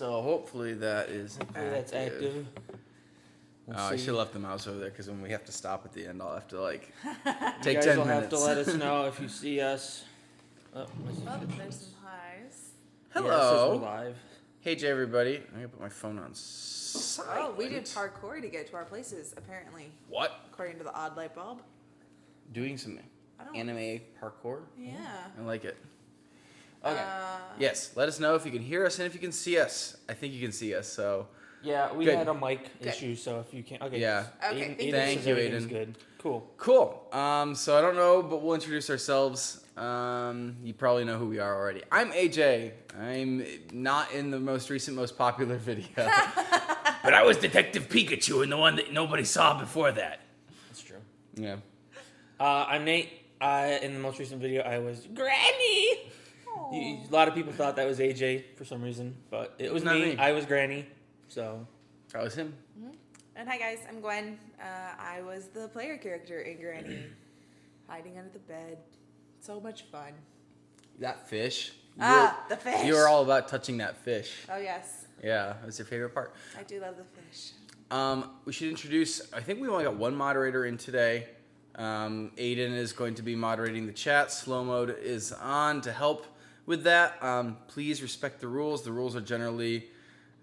So hopefully that is Hopefully that's active. We'll I see. should have left the mouse over there because when we have to stop at the end, I'll have to like You take guys 10 will minutes. have to let us know if you see us. Oh, There's some highs. Yeah, it says we're Hello. live. Hey, Jay, everybody. I'm going to put my phone on silent. Oh, we did parkour to get to our places, apparently, What? according to the odd light bulb. Doing some I don't- anime parkour? Yeah. I like it. Okay. Uh, Yes, let us know if you can hear us and if you can see us. I think you can see us, so. Yeah, we Good. had a mic issue, so if you can't. Okay. Yeah. Okay, Thank says you, everything's Aiden. Good. Cool. Cool. So I don't know, but we'll introduce ourselves. You probably know who we are already. I'm AJ. I'm not in the most recent, most popular video. But I was Detective Pikachu in the one that nobody saw before that. That's true. Yeah. I'm Nate. In the most recent video, I was Granny. A lot of people thought that was AJ for some reason, but it was Not me. me. I was Granny. So. That was him. And hi guys, I'm Gwen. I was the player character in Granny, hiding under the bed. So much fun. That fish. The fish. You were all about touching that fish. Oh yes, Yeah, that was your favorite part. I do love the fish. We should introduce, I think we only got one moderator in today. Aiden is going to be moderating the chat. Slow mode is on to help with that. Please respect the rules. The rules are generally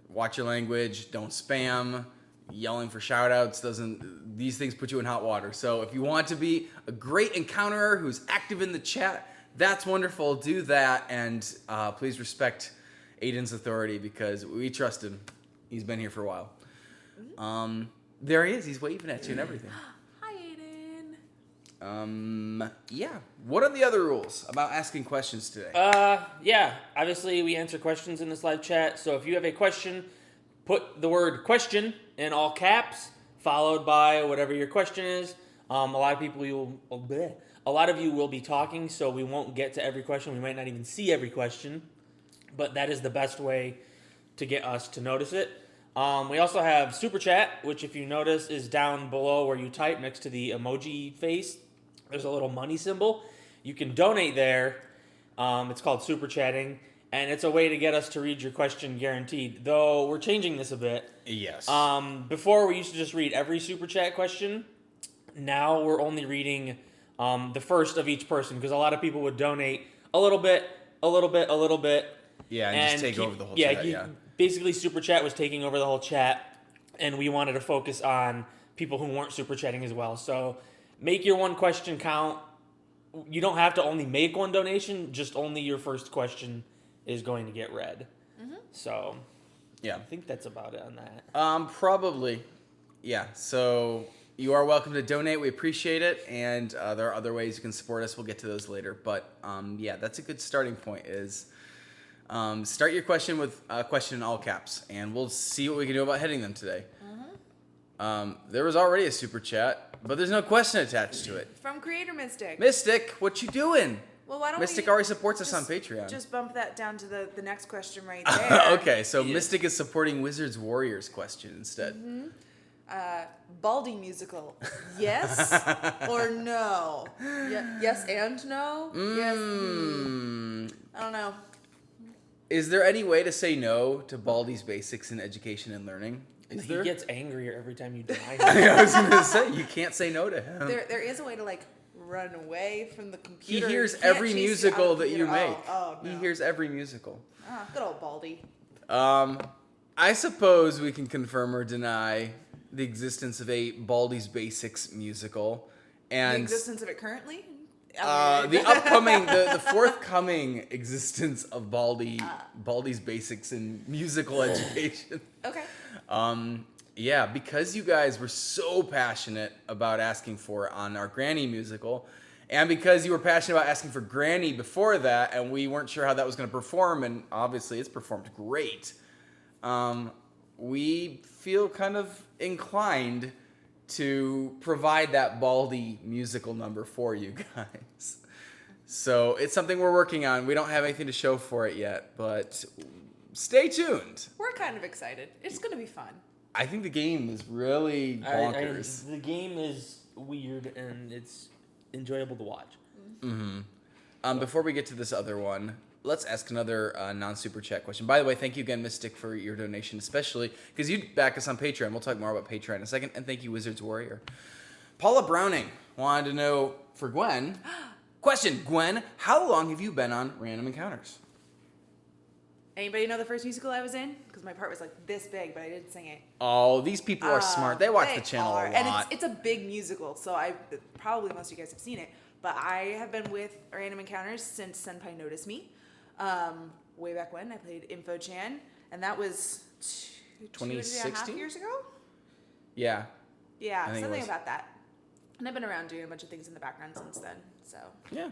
watch your language, don't spam, yelling for shout outs these things put you in hot water. So if you want to be a great encounterer who's active in the chat, that's wonderful. Do that, and please respect Aiden's authority because we trust him. He's been here for a while. There he is. He's waving at you and everything. Hi Aiden. Yeah. What are the other rules about asking questions today? Yeah. Obviously, we answer questions in this live chat. So if you have a question, put the word "question" in all caps, followed by whatever your question is. A lot of you will be talking, so we won't get to every question. We might not even see every question, but that is the best way to get us to notice it. We also have Super Chat, which if you notice is down below where you type next to the emoji face. There's a little money symbol. You can donate there. It's called Super Chatting, and it's a way to get us to read your question guaranteed. Though we're changing this a bit. Yes. Before we used to just read every Super Chat question. Now we're only reading the first of each person because a lot of people would donate a little bit, a little bit, a little bit. Yeah, and just take over the whole chat, yeah. Basically, Super Chat was taking over the whole chat, and we wanted to focus on people who weren't Super Chatting as well. So make your one question count. You don't have to only make one donation, just only your first question is going to get read. Mm-hmm. So yeah. I think that's about it on that. Probably. Yeah, so you are welcome to donate. We appreciate it, and there are other ways you can support us. We'll get to those later. But yeah, that's a good starting point is start your question with a question in all caps, and we'll see what we can do about heading them today. There was already a super chat, but there's no question attached to it. From Creator Mystic. Mystic, what you doing? Well, why don't Mystic we already supports us on just- Patreon. Just bump that down to the next question right there. Okay, so Mystic is supporting Wizards Warriors question instead. Baldy musical. Yes or no? Yes and no? Yes. I don't know. Is there any way to say no to Baldy's Basics in Education and Learning? Is He there? gets angrier every time you deny him. I was going to say, you can't say no to him. There is a way to like run away from the He computer. hears Can't every chase you out musical of the that you computer. make. Oh, no. He hears every musical. Good old Baldy. I suppose we can confirm or deny the existence of a Baldy's Basics musical. The And existence of it currently? the forthcoming existence of Baldy's Basics in musical education. Okay. Yeah, because you guys were so passionate about asking for it on our Granny musical, and because you were passionate about asking for Granny before that, and we weren't sure how that was going to perform, and obviously it's performed great, we feel kind of inclined to provide that Baldy musical number for you guys. So it's something we're working on. We don't have anything to show for it yet, but stay tuned. We're kind of excited. It's going to be fun. I think the game is really bonkers. The game is weird and it's enjoyable to watch. Before we get to this other one, let's ask another non-super chat question. By the way, thank you again, Mystic, for your donation, especially because you back us on Patreon. We'll talk more about Patreon in a second. And thank you, Wizards Warrior. Paula Browning wanted to know for Gwen. Question, Gwen, how long have you been on Random Encounters? Anybody know the first musical I was in? Because my part was like this big, but I didn't sing it. Oh, these people are smart. They watch the channel a lot. And it's a big musical, so probably most of you guys have seen it. But I have been with Random Encounters since Senpai Noticed Me. Way back when I played Info-chan, and that was 2.5 years ago. Yeah. Yeah, I think it something was. about that. And I've been around doing a bunch of things in the background since then. So Yeah.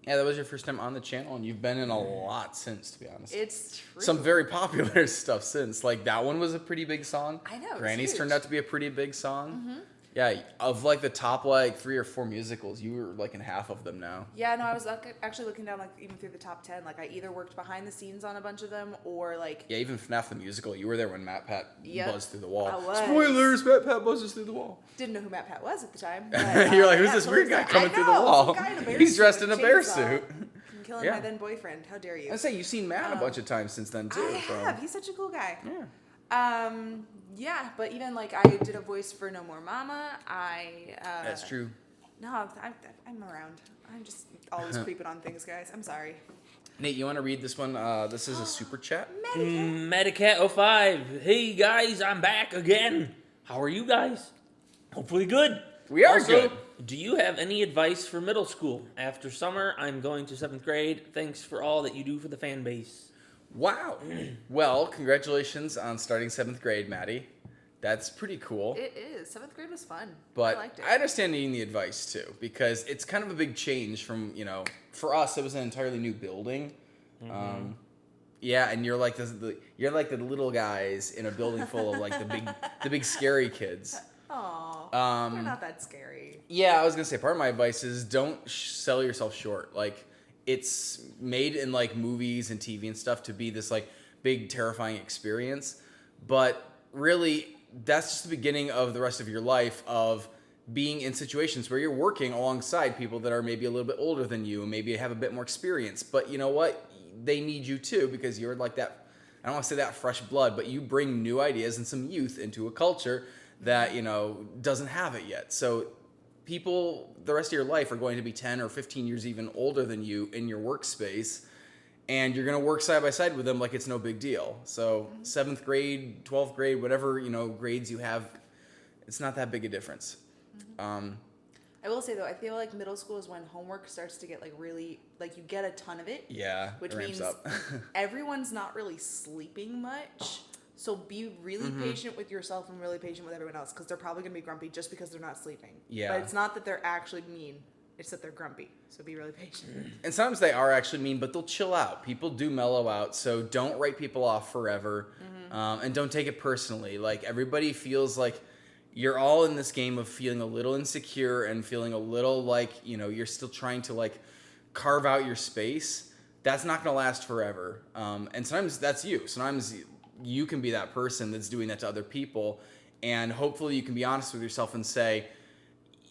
Yeah, that was your first time on the channel, and you've been in a lot since, to be honest. it's true. Some very popular stuff since. Like, that one was a pretty big song. I know, it was Granny's huge. turned out to be a pretty big song. Yeah, of like the top like 3 or 4 musicals, you were like in half of them now. Yeah, no, I was actually looking down like even through the top 10. Like I either worked behind the scenes on a bunch of them, or like Yeah, even FNAF the musical, you were there when Matt Pat Yep, buzzed through the wall. I was. Spoilers, Matt Pat buzzes through the wall. didn't know who Matt Pat was at the time. You're like, who's yeah, this so weird there's guy that. coming I through the know, wall? some guy in a bear He's suit dressed in with a bear chainsaw. suit. I'm killing Yeah. my then boyfriend. How dare you? I say you've seen Matt a bunch of times since then too. I so. have. He's such a cool guy. Yeah. Yeah, but even like I did a voice for No More Mama. That's true. No, I'm around. I'm just always creeping on things, guys. I'm sorry. Nate, you want to read this one? This is a super chat. Medicat05. Hey guys, I'm back again. How are you guys? Hopefully good. We are Also, good. do you have any advice for middle school? After summer, I'm going to 7th grade. Thanks for all that you do for the fan base. Wow. Well, congratulations on starting 7th grade, Maddie. That's pretty cool. It is. 7th grade was fun. But I liked it. I understand needing the advice too, because it's kind of a big change from, for us, it was an entirely new building. Yeah, and you're like the little guys in a building full of like the big scary kids. Aw, they're not that scary. Yeah, I was gonna say part of my advice is don't sell yourself short. Like, it's made in like movies and TV and stuff to be this like big terrifying experience, but really that's just the beginning of the rest of your life of being in situations where you're working alongside people that are maybe a little bit older than you and maybe have a bit more experience. But you know what? They need you too, because you're like that. I don't want to say that fresh blood, but you bring new ideas and some youth into a culture that doesn't have it yet. So people the rest of your life are going to be 10 or 15 years even older than you in your workspace, and you're going to work side by side with them like it's no big deal. So 7th grade, 12th grade, whatever grades you have, it's not that big a difference. I will say though, I feel like middle school is when homework starts to get like really like you get a ton of it. Yeah, Which it ramps means up. everyone's not really sleeping much. So be really patient with yourself and really patient with everyone else, because they're probably going to be grumpy just because they're not sleeping. Yeah. But it's not that they're actually mean. It's that they're grumpy. So be really patient. And sometimes they are actually mean, but they'll chill out. People do mellow out, so don't write people off forever, and don't take it personally. Like, everybody feels like you're all in this game of feeling a little insecure and feeling a little like, you're still trying to like carve out your space. That's not going to last forever. And sometimes that's you. Sometimes you can be that person that's doing that to other people. And hopefully you can be honest with yourself and say,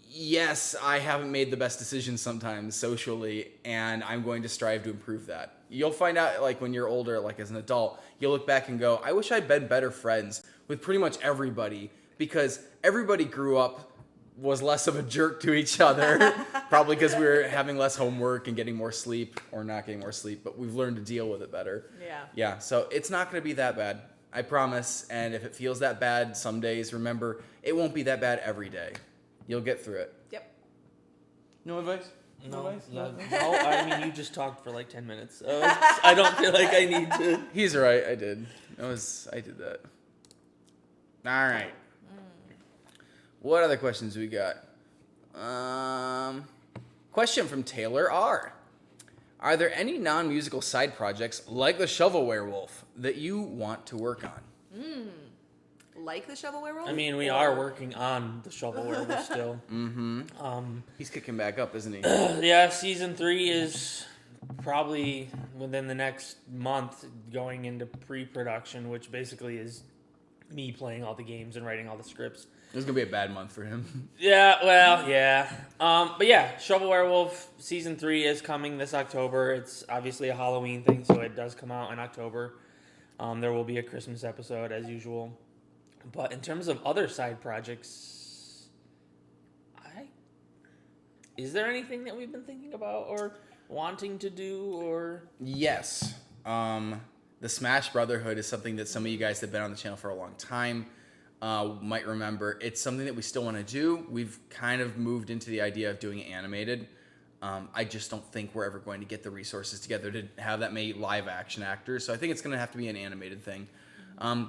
yes, I haven't made the best decisions sometimes socially, and I'm going to strive to improve that. You'll find out, like, when you're older, like as an adult, you'll look back and go, I wish I'd been better friends with pretty much everybody, because everybody grew up, was less of a jerk to each other, probably because we were having less homework and getting more sleep, or not getting more sleep, but we've learned to deal with it better. Yeah. Yeah, so it's not going to be that bad, I promise, and if it feels that bad some days, remember, it won't be that bad every day. You'll get through it. Yep. No advice? No, I mean, you just talked for like 10 minutes, so I don't feel like I need to. He's right. I did. I did that. All right. What other questions we got? Question from Taylor R. Are there any non-musical side projects like the Shovel Werewolf that you want to work on? Like the Shovel Werewolf? I mean, we are working on the Shovel Werewolf still. He's kicking back up, isn't he? Yeah, season 3 is probably within the next month going into pre-production, which basically is me playing all the games and writing all the scripts. This is gonna be a bad month for him. Yeah, well, yeah. But yeah, Shovel Werewolf Season 3 is coming this October. It's obviously a Halloween thing, so it does come out in October. There will be a Christmas episode as usual. But in terms of other side projects, is there anything that we've been thinking about or wanting to do or... Yes. The Smash Brotherhood is something that some of you guys that have been on the channel for a long time might remember. It's something that we still want to do. We've kind of moved into the idea of doing it animated. I just don't think we're ever going to get the resources together to have that many live action actors. So I think it's going to have to be an animated thing.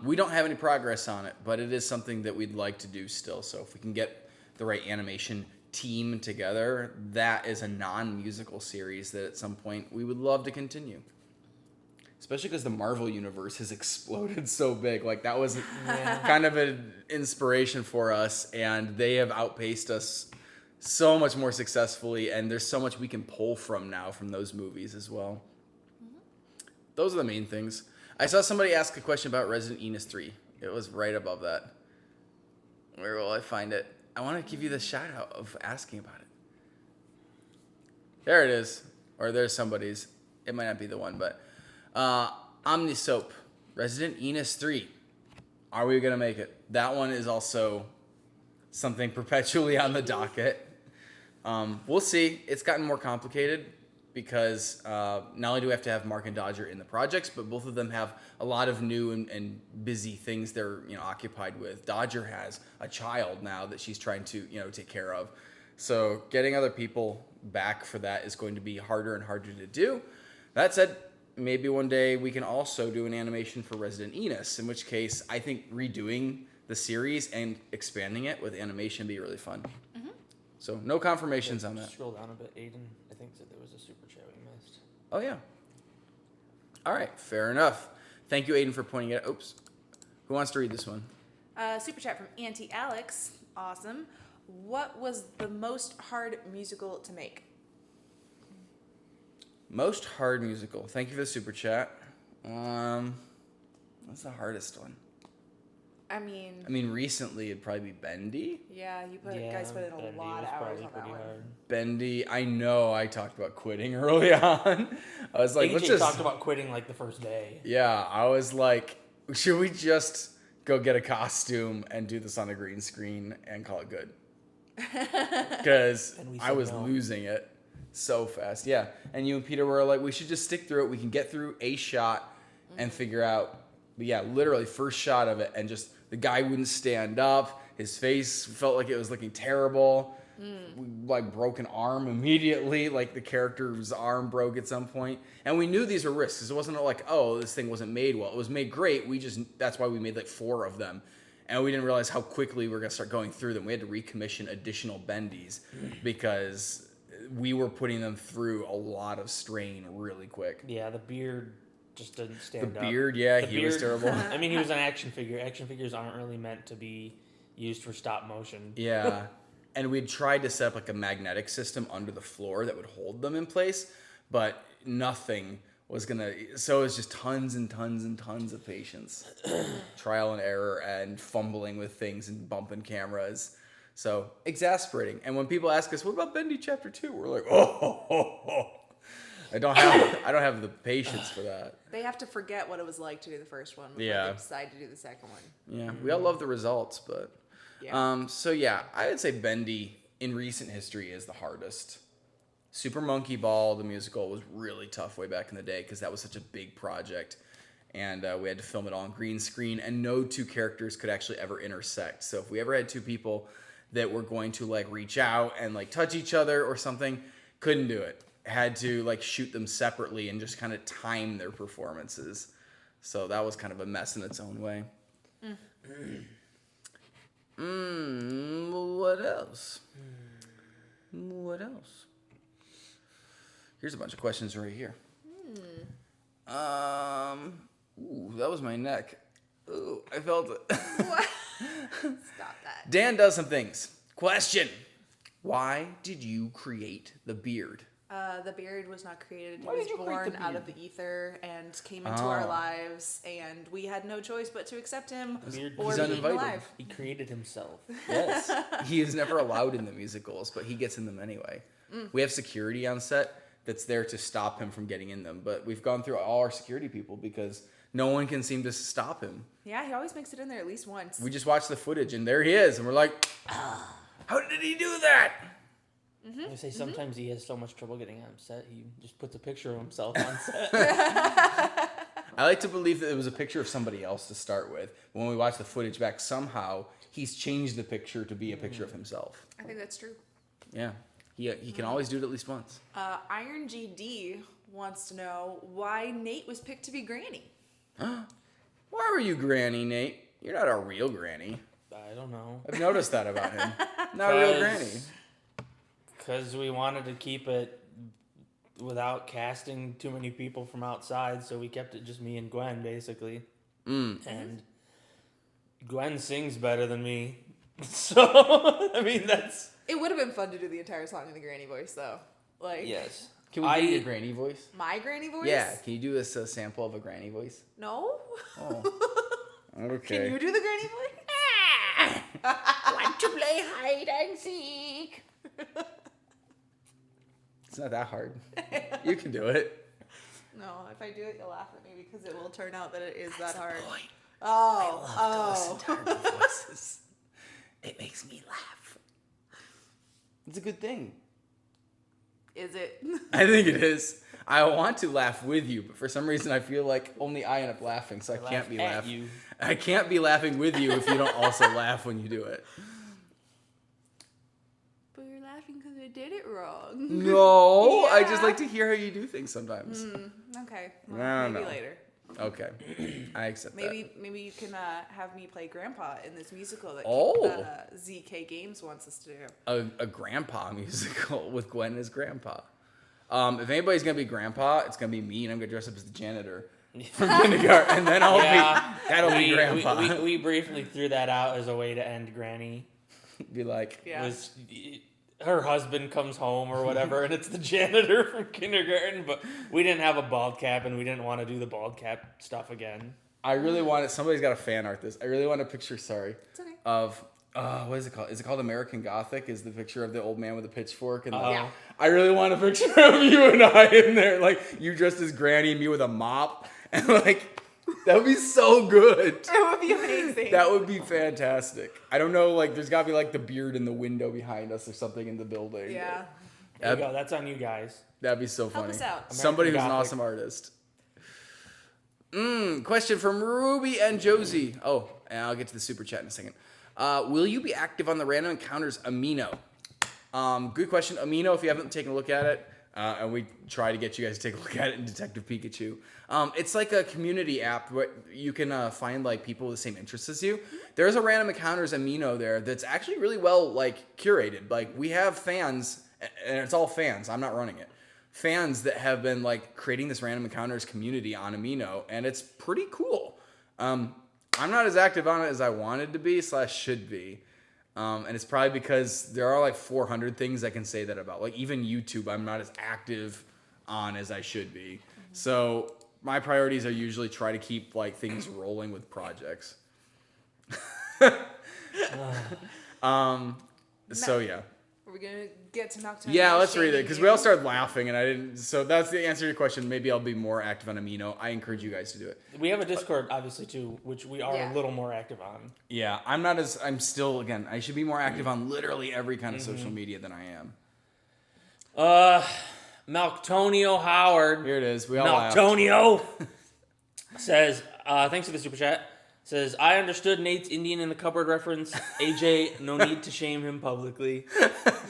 We don't have any progress on it, but it is something that we'd like to do still. So if we can get the right animation team together, that is a non-musical series that at some point we would love to continue. Especially because the Marvel Universe has exploded so big. Like, that was kind of an inspiration for us, and they have outpaced us so much more successfully, and there's so much we can pull from now from those movies as well. Those are the main things. I saw somebody ask a question about Resident Evil 3. It was right above that. Where will I find it? I want to give you the shout out of asking about it. There it is. Or there's somebody's. It might not be the one, but... Omnisoap, Resident Evil 3. Are we going to make it? That one is also something perpetually on the docket. We'll see. It's gotten more complicated because not only do we have to have Mark and Dodger in the projects, but both of them have a lot of new and busy things they're occupied with. Dodger has a child now that she's trying to take care of. So getting other people back for that is going to be harder and harder to do. That said, maybe one day we can also do an animation for Resident Evil, in which case I think redoing the series and expanding it with animation would be really fun. Mm-hmm. So no confirmations on that. Scroll down a bit. Aiden, I think, said there was a super chat we missed. Oh, yeah. All right, fair enough. Thank you, Aiden, for pointing it out. Oops. Who wants to read this one? Super chat from Auntie Alex. Awesome. What was the most hard musical to make? Most hard musical. Thank you for the super chat. What's the hardest one? I mean, recently it'd probably be Bendy. Yeah, guys put in a lot of hours on that one. Hard. Bendy, I know I talked about quitting early on. I was like, let's AJ just... talked about quitting like the first day. Yeah, I was like, should we just go get a costume and do this on a green screen and call it good? Because I was losing it so fast. Yeah, and you and Peter were like, we should just stick through it. We can get through a shot and figure out. But yeah, literally first shot of it, and just the guy wouldn't stand up. His face felt like it was looking terrible. Like broken arm immediately. Like the character's arm broke at some point. And we knew these were risks. It wasn't like, oh, this thing wasn't made well. It was made great. That's why we made like 4 of them. And we didn't realize how quickly we were going to start going through them. We had to recommission additional bendies because we were putting them through a lot of strain really quick. Yeah, the beard just didn't stand up. The beard, yeah, he was terrible. I mean, he was an action figure. Action figures aren't really meant to be used for stop motion. Yeah. And we'd tried to set up like a magnetic system under the floor that would hold them in place, but nothing was going to... So it was just tons and tons and tons of patience. Trial and error and fumbling with things and bumping cameras. So exasperating. And when people ask us, what about Bendy Chapter 2? We're like, oh. I don't have the patience for that. They have to forget what it was like to do the first one before they decide to do the second one. Yeah, we all love the results, but... Yeah. So yeah, I would say Bendy in recent history is the hardest. Super Monkey Ball, the musical, was really tough way back in the day because that was such a big project. And we had to film it all on green screen, and no 2 characters could actually ever intersect. So if we ever had 2 people that were going to like reach out and like touch each other or something, couldn't do it. Had to like shoot them separately and just kind of time their performances. So that was kind of a mess in its own way. What else? What else? Here's a bunch of questions right here. Ooh, that was my neck. Ooh, I felt it. What? Stop that. Dan does some things. Question. Why did you create the beard? The Buried was not created. It Why was did you create born the out of Beard? the ether and came into our lives, and we had no choice but to accept him Beard- or He's be eaten uninvited. alive. He created himself. Yes. He is never allowed in the musicals, but he gets in them anyway. We have security on set that's there to stop him from getting in them, but we've gone through all our security people because no one can seem to stop him. Yeah, he always makes it in there at least once. We just watch the footage and there he is, and we're like, how did he do that? I say sometimes he has so much trouble getting on set, he just puts a picture of himself on set. I like to believe that it was a picture of somebody else to start with. When we watch the footage back, somehow he's changed the picture to be a picture of himself. I think that's true. Yeah. He can always do it at least once. Iron GD wants to know why Nate was picked to be Granny. Why were you Granny, Nate? You're not a real Granny. I don't know. I've noticed that about him. Not a real Granny. Because we wanted to keep it without casting too many people from outside, so we kept it just me and Gwen, basically. And Gwen sings better than me. So, I mean, that's... It would have been fun to do the entire song in the Granny voice, though. Like, Yes. Can we do your Granny voice? my Granny voice? Yeah. Can you do a sample of a Granny voice? No? Oh. Okay. Can you do the Granny voice? Want to play hide and seek? It's not that hard. You can do it. No, if I do it, you'll laugh at me because it will turn out that it is that hard. Point. Oh, To listen to her voices. It makes me laugh. It's a good thing. Is it? I think it is. I want to laugh with you, but for some reason I feel like only I end up laughing, so I can't be at laughing. you. I can't be laughing with you if you don't also laugh when you do it. But you're laughing because I did it wrong. No, I just Yeah. like to hear how you do things sometimes. Okay. No, Well, maybe no. later. Okay, I accept that. Maybe you can have me play Grandpa in this musical that Oh. ZK Games wants us to do. A grandpa musical with Gwen as grandpa. If anybody's gonna be grandpa, it's gonna be me, and I'm gonna dress up as the janitor from kindergarten, and then that'll be grandpa. We briefly threw that out as a way to end Granny. Be like, Yeah. Was her husband comes home or whatever, and it's the janitor from kindergarten, but we didn't have a bald cap, and we didn't want to do the bald cap stuff again. I really want it. Somebody's got to fan art this. I really want a picture. Sorry, It's okay. of what is it called? Is it called American Gothic? Is the picture of the old man with a pitchfork? And Yeah. I really want a picture of you and I in there, like you dressed as Granny and me with a mop, and like that would be so good. It would be amazing. That would be fantastic. I don't know, like there's got to be like the beard in the window behind us or something in the building. Yeah. There you go. That's on you guys. That'd be so funny. us out. Somebody who's American an Gothic. awesome artist. Question from Ruby and Josie. Oh, and I'll get to the super chat in a second. Will you be active on the Random Encounters Amino? Good question. Amino, if you haven't taken a look at it, and we try to get you guys to take a look at it in Detective Pikachu. It's like a community app where you can find like people with the same interests as you. There's a Random Encounters Amino there that's actually really well like curated. Like we have fans, and it's all fans. I'm not running it. Fans that have been like creating this Random Encounters community on Amino, and it's pretty cool. I'm not as active on it as I wanted to be / should be. And it's probably because there are like 400 things I can say that about. Like even YouTube, I'm not as active on as I should be. So my priorities are usually try to keep like things rolling with projects. So yeah. Are we gonna get to Nocturnal? Yeah, let's read it Shaming because you? we all started laughing and I didn't. So that's the answer to your question. Maybe I'll be more active on Amino. I encourage you guys to do it. We have a Discord, obviously, too, which we are Yeah. a little more active on. Yeah, I'm still, again, I should be more active on literally every kind of social media than I am. Malctonio Howard. Here it is. We all laughed. Malctonio says, thanks for the super chat. Says, I understood Nate's Indian in the cupboard reference. AJ, no need to shame him publicly.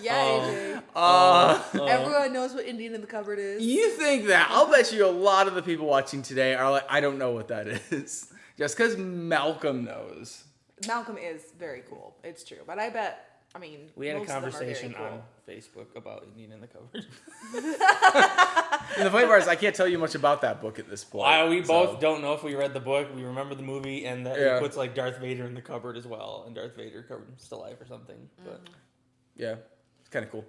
Yeah, AJ. Everyone knows what Indian in the cupboard is. You think that? I'll bet you a lot of the people watching today are like, I don't know what that is. Just because Malcolm knows. Malcolm is very cool. It's true, but I bet. I mean, We had a most of them are very conversation cool. on Facebook about Indian in the cupboard. And the funny part is, I can't tell you much about that book at this point. We so- both don't know if we read the book. We remember the movie, and that Yeah. it puts like Darth Vader in the cupboard as well, and Darth Vader comes to life or something. But Yeah, it's kind of cool.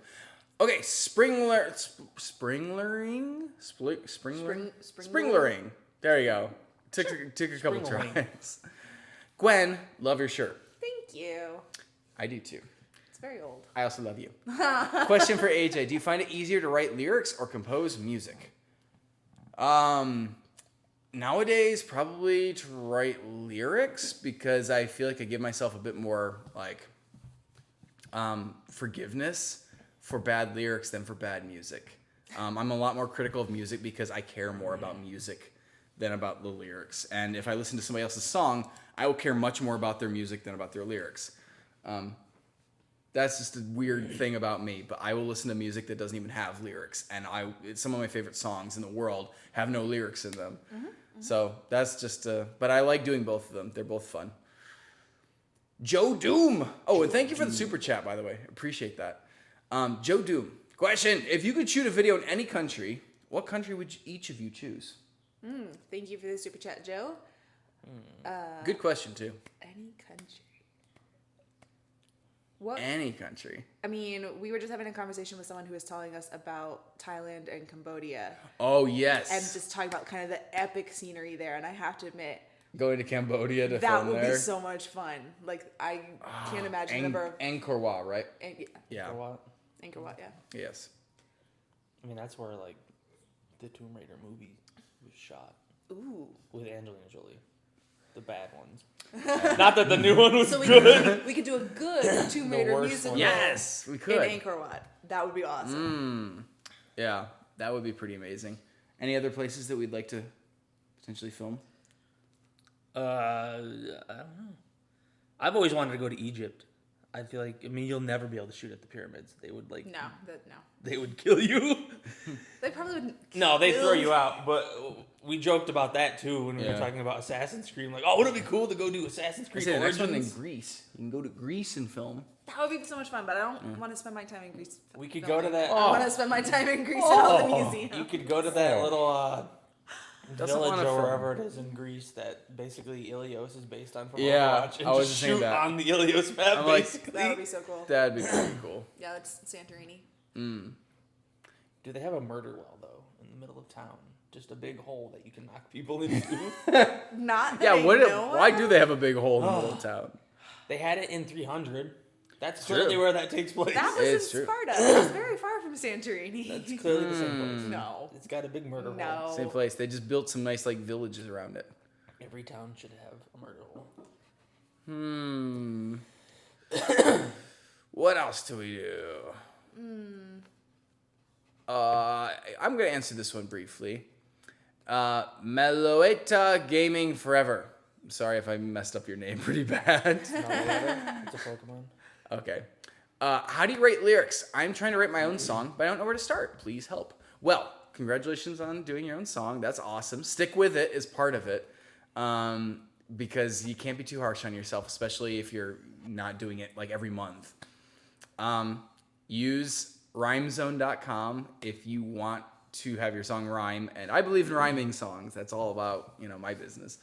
Okay, springlering. There you go. Took a couple Springling. tries. Gwen, love your shirt. Thank you. I do too. It's very old. I also love you. Question for AJ: do you find it easier to write lyrics or compose music? Nowadays, probably to write lyrics because I feel like I give myself a bit more like forgiveness for bad lyrics than for bad music. I'm a lot more critical of music because I care more about music than about the lyrics. And if I listen to somebody else's song, I will care much more about their music than about their lyrics. That's just a weird thing about me, but I will listen to music that doesn't even have lyrics. And some of my favorite songs in the world have no lyrics in them. So that's just, but I like doing both of them. They're both fun. Joe Doom. Oh, and thank you for the super chat, by the way. Appreciate that. Joe Doom. Question. If you could shoot a video in any country, what country would each of you choose? Thank you for the super chat, Joe. Good question, too. Any country. What? Any country. I mean, we were just having a conversation with someone who was telling us about Thailand and Cambodia Oh, yes. and just talking about kind of the epic scenery there. And I have to admit, Going to Cambodia to that film would there. be so much fun. Like, I can't imagine the number of... Angkor Wat, right? Yeah, For what? Angkor Wat, yeah. Yes. I mean, that's where like the Tomb Raider movie was shot Ooh. with Angelina Jolie, the bad ones. Not that the new one was So we good. we could do a good Tomb Raider worst musical one. Yes, we could. in Angkor Wat. That would be awesome. Yeah, that would be pretty amazing. Any other places that we'd like to potentially film? I don't know. I've always wanted to go to Egypt. I feel like, I mean, you'll never be able to shoot at the pyramids. They would like, No. they would kill you. They probably wouldn't. No, they kill throw you out. But we joked about that too when we Yeah. were talking about Assassin's Creed. Like, oh, wouldn't it be cool to go do Assassin's I Creed say the next one in Origins? Greece. You can go to Greece and film. That would be so much fun, but I don't want to spend my time in Greece. We could go to that. I want to spend my time in Greece at all the museums. You could go to that little Doesn't village wanna or film. wherever it is in Greece that basically Ilios is based on from Yeah, Overwatch, and I was just just saying shoot that. on the Ilios map, I'm like, basically. That would be so cool. That'd be pretty cool. Yeah, that's Santorini. Do they have a murder well though in the middle of town? Just a big hole that you can knock people into. Not that Yeah, I know why of. do they have a big hole in the middle of town? They had it in 300. That's True. clearly where that takes place. That was It's in true. Sparta. It's very far from Santorini. That's clearly the same place. No. It's got a big murder hole. No. Same place. They just built some nice like villages around it. Every town should have a murder hole. What else do we do? I'm gonna answer this one briefly. Meloeta Gaming Forever. I'm sorry if I messed up your name pretty bad. It's a Pokemon. Okay. How do you write lyrics? I'm trying to write my own song, but I don't know where to start. Please help. Well, congratulations on doing your own song. That's awesome. Stick with it is part of it. Because you can't be too harsh on yourself, especially if you're not doing it like every month. Use rhymezone.com if you want to have your song rhyme. And I believe in rhyming songs. That's all about, my business.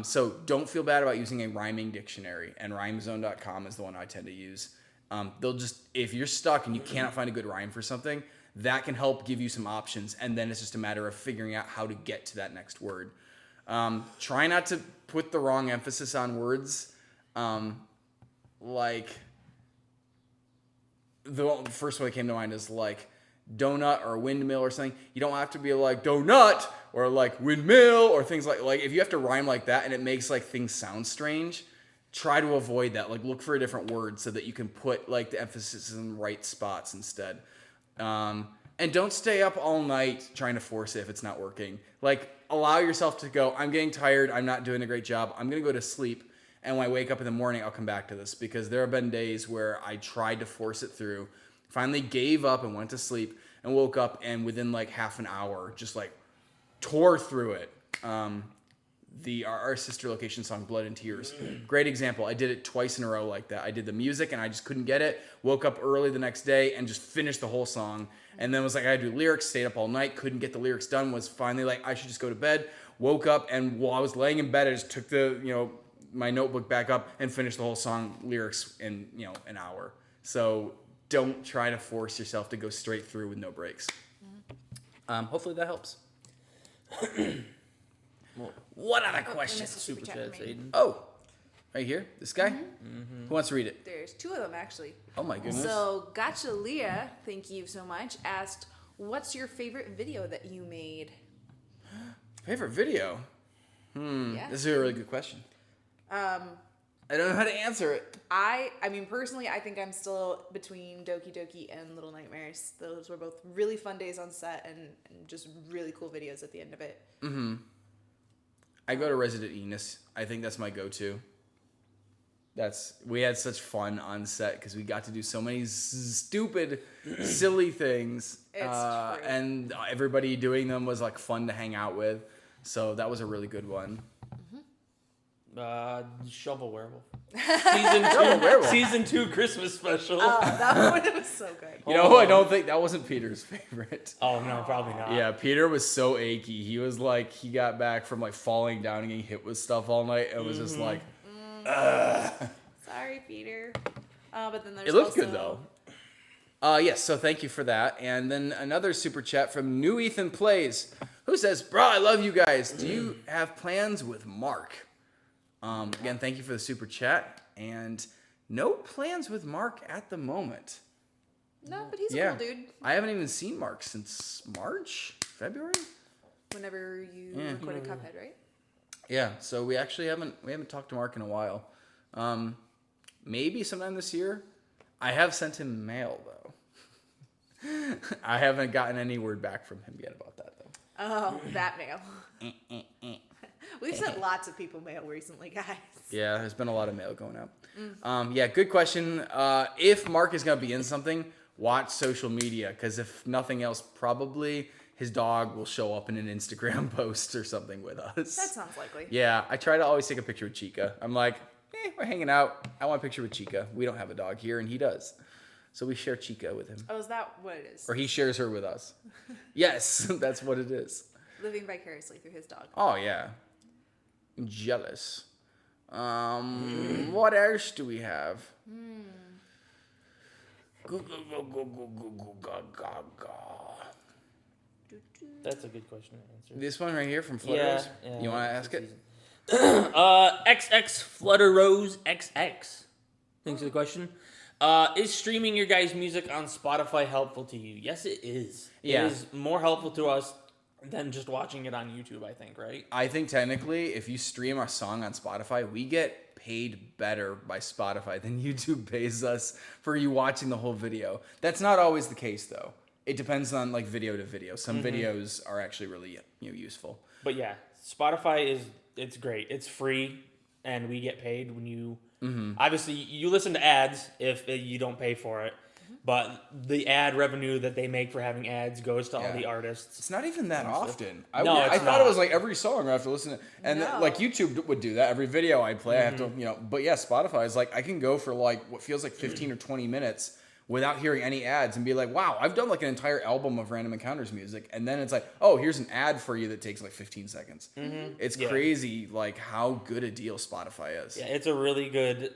So don't feel bad about using a rhyming dictionary, and rhymezone.com is the one I tend to use. They'll just, if you're stuck and you cannot find a good rhyme for something, that can help give you some options, and then it's just a matter of figuring out how to get to that next word. Try not to put the wrong emphasis on words. Like, the first one that came to mind is like donut or windmill or something. You don't have to be like donut or like windmill or things like if you have to rhyme like that and it makes like things sound strange, try to avoid that. Like look for a different word so that you can put like the emphasis in the right spots instead. And don't stay up all night trying to force it if it's not working. Like allow yourself to go, I'm getting tired, I'm not doing a great job, I'm gonna go to sleep. And when I wake up in the morning, I'll come back to this, because there have been days where I tried to force it through, finally gave up and went to sleep, and woke up and within like half an hour, just like tore through it. Our sister location song, Blood and Tears. Great example. I did it twice in a row like that. I did the music and I just couldn't get it. Woke up early the next day and just finished the whole song. And then was like, I had to do lyrics, stayed up all night, couldn't get the lyrics done, was finally like, I should just go to bed. Woke up, and while I was laying in bed, I just took my notebook back up and finished the whole song lyrics in, an hour. So don't try to force yourself to go straight through with no breaks. Hopefully that helps. What other questions? Super chat chats, for me. Aiden. Oh, right here, this guy. Who wants to read it? There's two of them actually. Oh my goodness. So Gotcha Leah, thank you so much, asked, "What's your favorite video that you made?" Favorite video? Yeah. This is a really good question. I don't know how to answer it. I mean, personally, I think I'm still between Doki Doki and Little Nightmares. Those were both really fun days on set and just really cool videos at the end of it. I go to Resident Enos. I think that's my go-to. We had such fun on set because we got to do so many stupid, silly things. It's true. And everybody doing them was like fun to hang out with. So that was a really good one. Shovel Werewolf. Werewolf. Season 2 Christmas special. That one was so good. You know, I don't think that wasn't Peter's favorite. Oh, no, probably not. Yeah, Peter was so achy. He was like, he got back from like falling down and getting hit with stuff all night and was just like, Sorry, Peter. But then there's it looked also, good though. Yes, so thank you for that. And then another super chat from New Ethan Plays, who says, "Bro, I love you guys. Do you have plans with Mark?" Again, thank you for the super chat. And no plans with Mark at the moment. No, but he's a Yeah. cool dude. I haven't even seen Mark since March, February. Whenever you Yeah. recorded Cuphead, right? Yeah, so we actually haven't talked to Mark in a while. Maybe sometime this year. I have sent him mail though. I haven't gotten any word back from him yet about that though. Oh, that mail. We've sent lots of people mail recently, guys. Yeah, there's been a lot of mail going out. Yeah, good question. If Mark is gonna be in something, watch social media, because if nothing else, probably his dog will show up in an Instagram post or something with us. That sounds likely. Yeah, I try to always take a picture with Chica. I'm like, we're hanging out. I want a picture with Chica. We don't have a dog here, and he does. So we share Chica with him. Oh, is that what it is? Or he shares her with us. Yes, that's what it is. Living vicariously through his dog. Oh, yeah. Jealous. What else do we have? That's a good question to answer. This one right here from Flutters. Yeah, You want to ask it? XX Flutter Rose XX. Thanks for the question. Is streaming your guys' music on Spotify helpful to you? Yes, it is. Yeah. It is more helpful to us than just watching it on YouTube, I think, right? I think technically, if you stream our song on Spotify, we get paid better by Spotify than YouTube pays us for you watching the whole video. That's not always the case, though. It depends on like video to video. Some videos are actually really useful. But yeah, Spotify it's great. It's free, and we get paid when you. Obviously, you listen to ads if you don't pay for it, but the ad revenue that they make for having ads goes to all the artists. It's not even that often. No, I it's thought it not. was like every song I have to listen to. And No. like YouTube would do that. Every video I play, I have to, but yeah, Spotify is like, I can go for like what feels like 15 or 20 minutes without hearing any ads and be like, wow, I've done like an entire album of Random Encounters music. And then it's like, oh, here's an ad for you that takes like 15 seconds. It's Yeah. crazy like how good a deal Spotify is. Yeah, it's a really good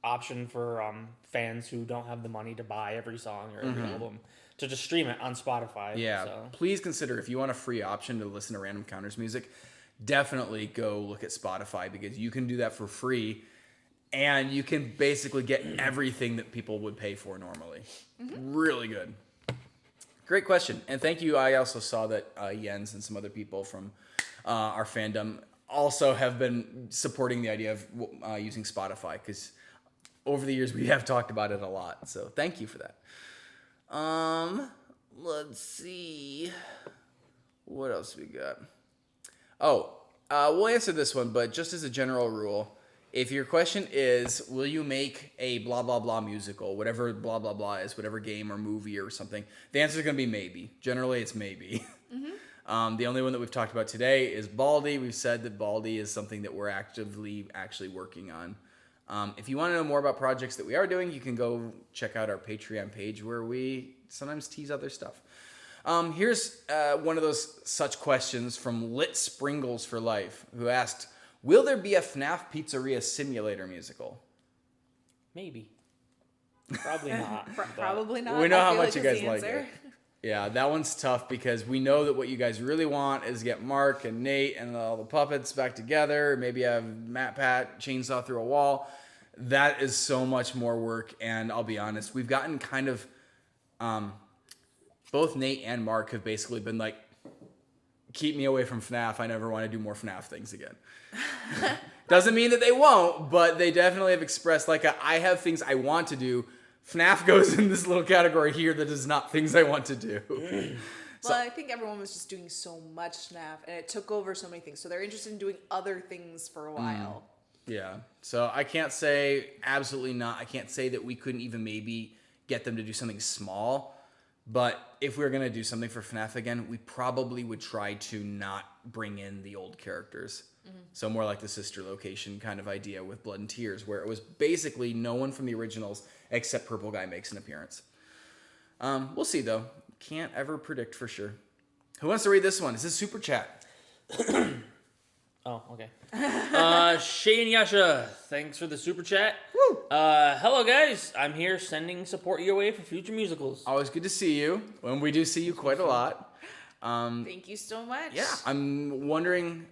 option for fans who don't have the money to buy every song or every album to just stream it on Spotify. Yeah, So. please consider if you want a free option to listen to Random Encounters music, definitely go look at Spotify because you can do that for free and you can basically get everything that people would pay for normally. Really good. Great question. And thank you. I also saw that Jens and some other people from our fandom also have been supporting the idea of using Spotify because over the years we have talked about it a lot. So thank you for that. Let's see. What else we got? We'll answer this one, but just as a general rule, if your question is, will you make a blah, blah, blah musical, whatever blah, blah, blah is, whatever game or movie or something, the answer is going to be maybe. Generally, it's maybe. The only one that we've talked about today is Baldi. We've said that Baldi is something that we're actively actually working on. If you want to know more about projects that we are doing, you can go check out our Patreon page where we sometimes tease other stuff. Here's one of those such questions from Lit Springles for Life, who asked, will there be a FNAF Pizzeria Simulator musical? Maybe. Probably not. but- Probably not. We know I how feel much you is the guys like answer. it. Yeah, that one's tough because we know that what you guys really want is get Mark and Nate and all the puppets back together. Maybe have Matt Pat chainsaw through a wall. That is so much more work. And I'll be honest, we've gotten kind of, both Nate and Mark have basically been like, keep me away from FNAF. I never want to do more FNAF things again. Doesn't mean that they won't, but they definitely have expressed like, I have things I want to do. FNAF goes in this little category here that is not things I want to do. Well, I think everyone was just doing so much FNAF, and it took over so many things. So they're interested in doing other things for a while. Yeah. So I can't say absolutely not. I can't say that we couldn't even maybe get them to do something small. But if we were going to do something for FNAF again, we probably would try to not bring in the old characters. So more like the sister location kind of idea with Blood and Tears, where it was basically no one from the originals except Purple Guy makes an appearance. We'll see, though. Can't ever predict for sure. Who wants to read this one? This is Super Chat. Oh, okay. Shane Yasha, thanks for the super chat. Woo! Hello, guys. I'm here sending support your way for future musicals. Always good to see you. When we do see you quite a lot. Thank you so much. Yeah, I'm wondering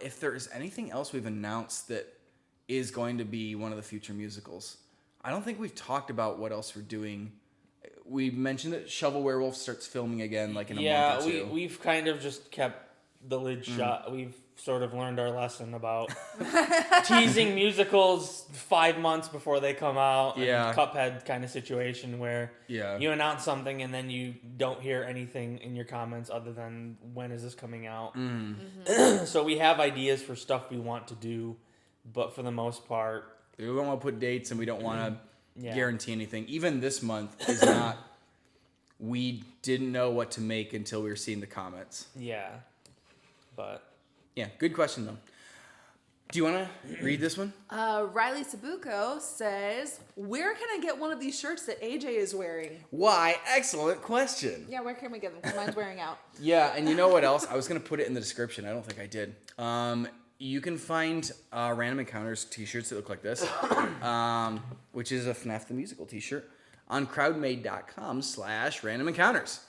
if there is anything else we've announced that is going to be one of the future musicals. I don't think we've talked about what else we're doing. We mentioned that Shovel Werewolf starts filming again, like in a month or two. we've kind of just kept the lid shut. We've sort of learned our lesson about teasing musicals 5 months before they come out. Yeah. And Cuphead kind of situation where Yeah. you announce something and then you don't hear anything in your comments other than when is this coming out. So we have ideas for stuff we want to do, but for the most part, We don't want to put dates and we don't want to Yeah. guarantee anything. Even this month is not. We didn't know what to make until we were seeing the comments. yeah. But Yeah, good question though. Do you want to read this one? Riley Sabuco says, "Where can I get one of these shirts that AJ is wearing?" Why? Excellent question. Yeah, where can we get them? 'Cause mine's wearing out. Yeah, and you know what else? I was going to put it in the description. I don't think I did. You can find Random Encounters t-shirts that look like this, which is a FNAF the Musical t-shirt, on crowdmade.com/Random Encounters.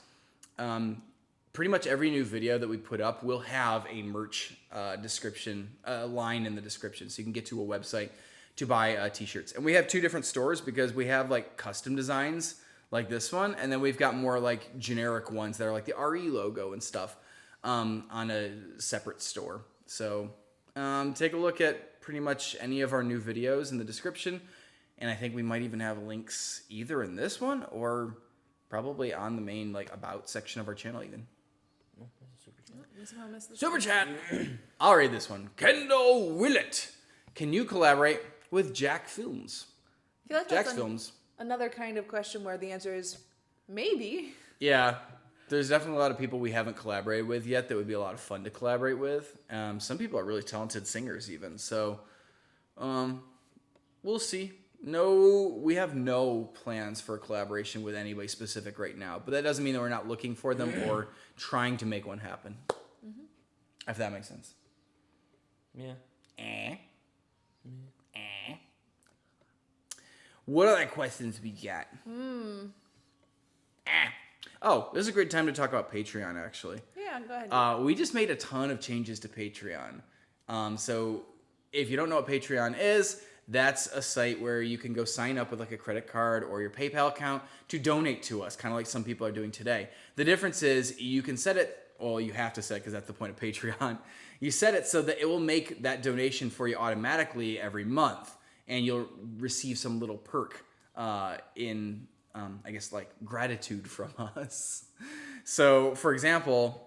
Pretty much every new video that we put up will have a merch description line in the description, so you can get to a website to buy t-shirts. And we have two different stores because we have like custom designs like this one, and then we've got more like generic ones that are like the RE logo and stuff on a separate store. So take a look at pretty much any of our new videos in the description, and I think we might even have links either in this one or probably on the main like about section of our channel even. Super chat. I'll read this one. Kendall Willett. Can you collaborate with Jack Films? I feel like Jack's that's Films. another kind of question where the answer is maybe. Yeah, there's definitely a lot of people we haven't collaborated with yet that would be a lot of fun to collaborate with. Some people are really talented singers even. So we'll see. We have no plans for a collaboration with anybody specific right now. But that doesn't mean that we're not looking for them or trying to make one happen. If that makes sense. yeah. What other questions we got? Oh, this is a great time to talk about Patreon, actually. Yeah, go ahead. We just made a ton of changes to Patreon. So if you don't know what Patreon is, that's a site where you can go sign up with like a credit card or your PayPal account to donate to us, kind of like some people are doing today. The difference is you can set it, well, you have to set it because that's the point of Patreon. You set it so that it will make that donation for you automatically every month, and you'll receive some little perk in, I guess, like gratitude from us. So, for example,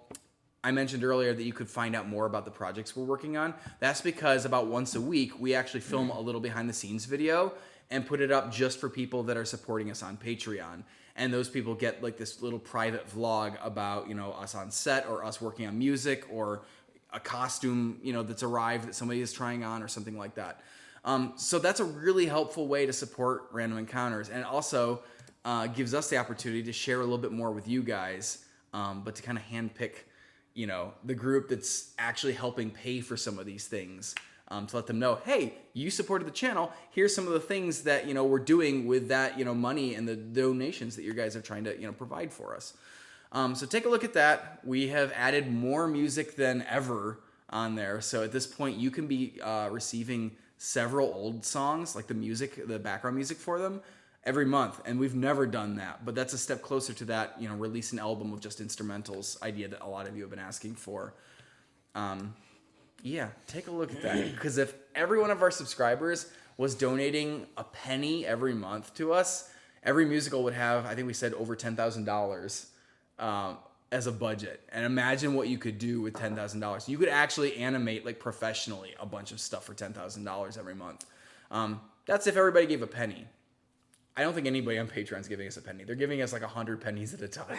I mentioned earlier that you could find out more about the projects we're working on. That's because about once a week, we actually film a little behind the scenes video and put it up just for people that are supporting us on Patreon. And those people get like this little private vlog about, us on set or us working on music or a costume, that's arrived that somebody is trying on or something like that. So that's a really helpful way to support Random Encounters. And it also gives us the opportunity to share a little bit more with you guys, but to kind of handpick the group that's actually helping pay for some of these things. to let them know, hey, you supported the channel. Here's some of the things that, we're doing with that, money and the donations that you guys are trying to, provide for us. So take a look at that. We have added more music than ever on there. So at this point, you can be receiving several old songs, like the background music for them, every month. And we've never done that. But that's a step closer to that, release an album with just instrumentals idea that a lot of you have been asking for. Yeah, take a look at that. Because if every one of our subscribers was donating a penny every month to us, every musical would have, I think we said, over $10,000 as a budget. And imagine what you could do with $10,000. You could actually animate, like, professionally a bunch of stuff for $10,000 every month. That's if everybody gave a penny. I don't think anybody on Patreon's giving us a penny. They're giving us like 100 pennies at a time.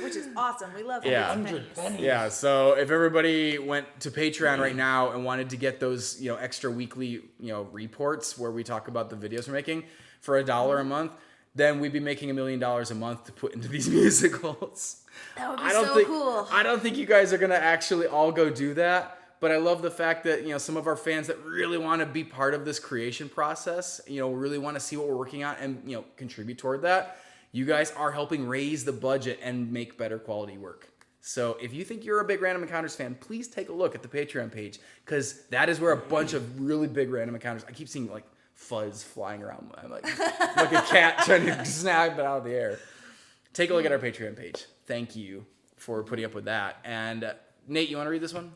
Which is awesome. We love Yeah. 100 pennies. Yeah, so if everybody went to Patreon right now and wanted to get those, extra weekly, reports where we talk about the videos we're making for $1 a month, then we'd be making $1 million a month to put into these musicals. That would be cool. I don't think you guys are gonna actually all go do that. But I love the fact that, some of our fans that really want to be part of this creation process, really want to see what we're working on and, contribute toward that. You guys are helping raise the budget and make better quality work. So if you think you're a big Random Encounters fan, please take a look at the Patreon page, because that is where a bunch of really big Random Encounters, I keep seeing like fuzz flying around. I'm like a cat trying to snap it out of the air. Take a look at our Patreon page. Thank you for putting up with that. And Nate, you want to read this one?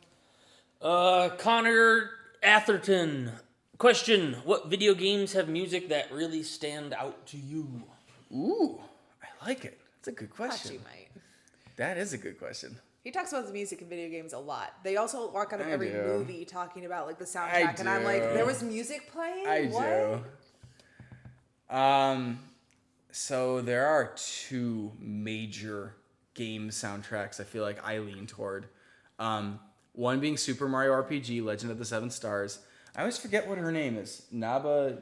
Connor Atherton. Question: what video games have music that really stand out to you? Ooh, I like it. That's a good Thought question. you might. That is a good question. He talks about the music in video games a lot. They also walk out of I every do. movie talking about like the soundtrack, and I'm like, do. there was music playing. I What? do. So there are two major game soundtracks I feel like I lean toward. One being Super Mario RPG, Legend of the Seven Stars. I always forget what her name is. I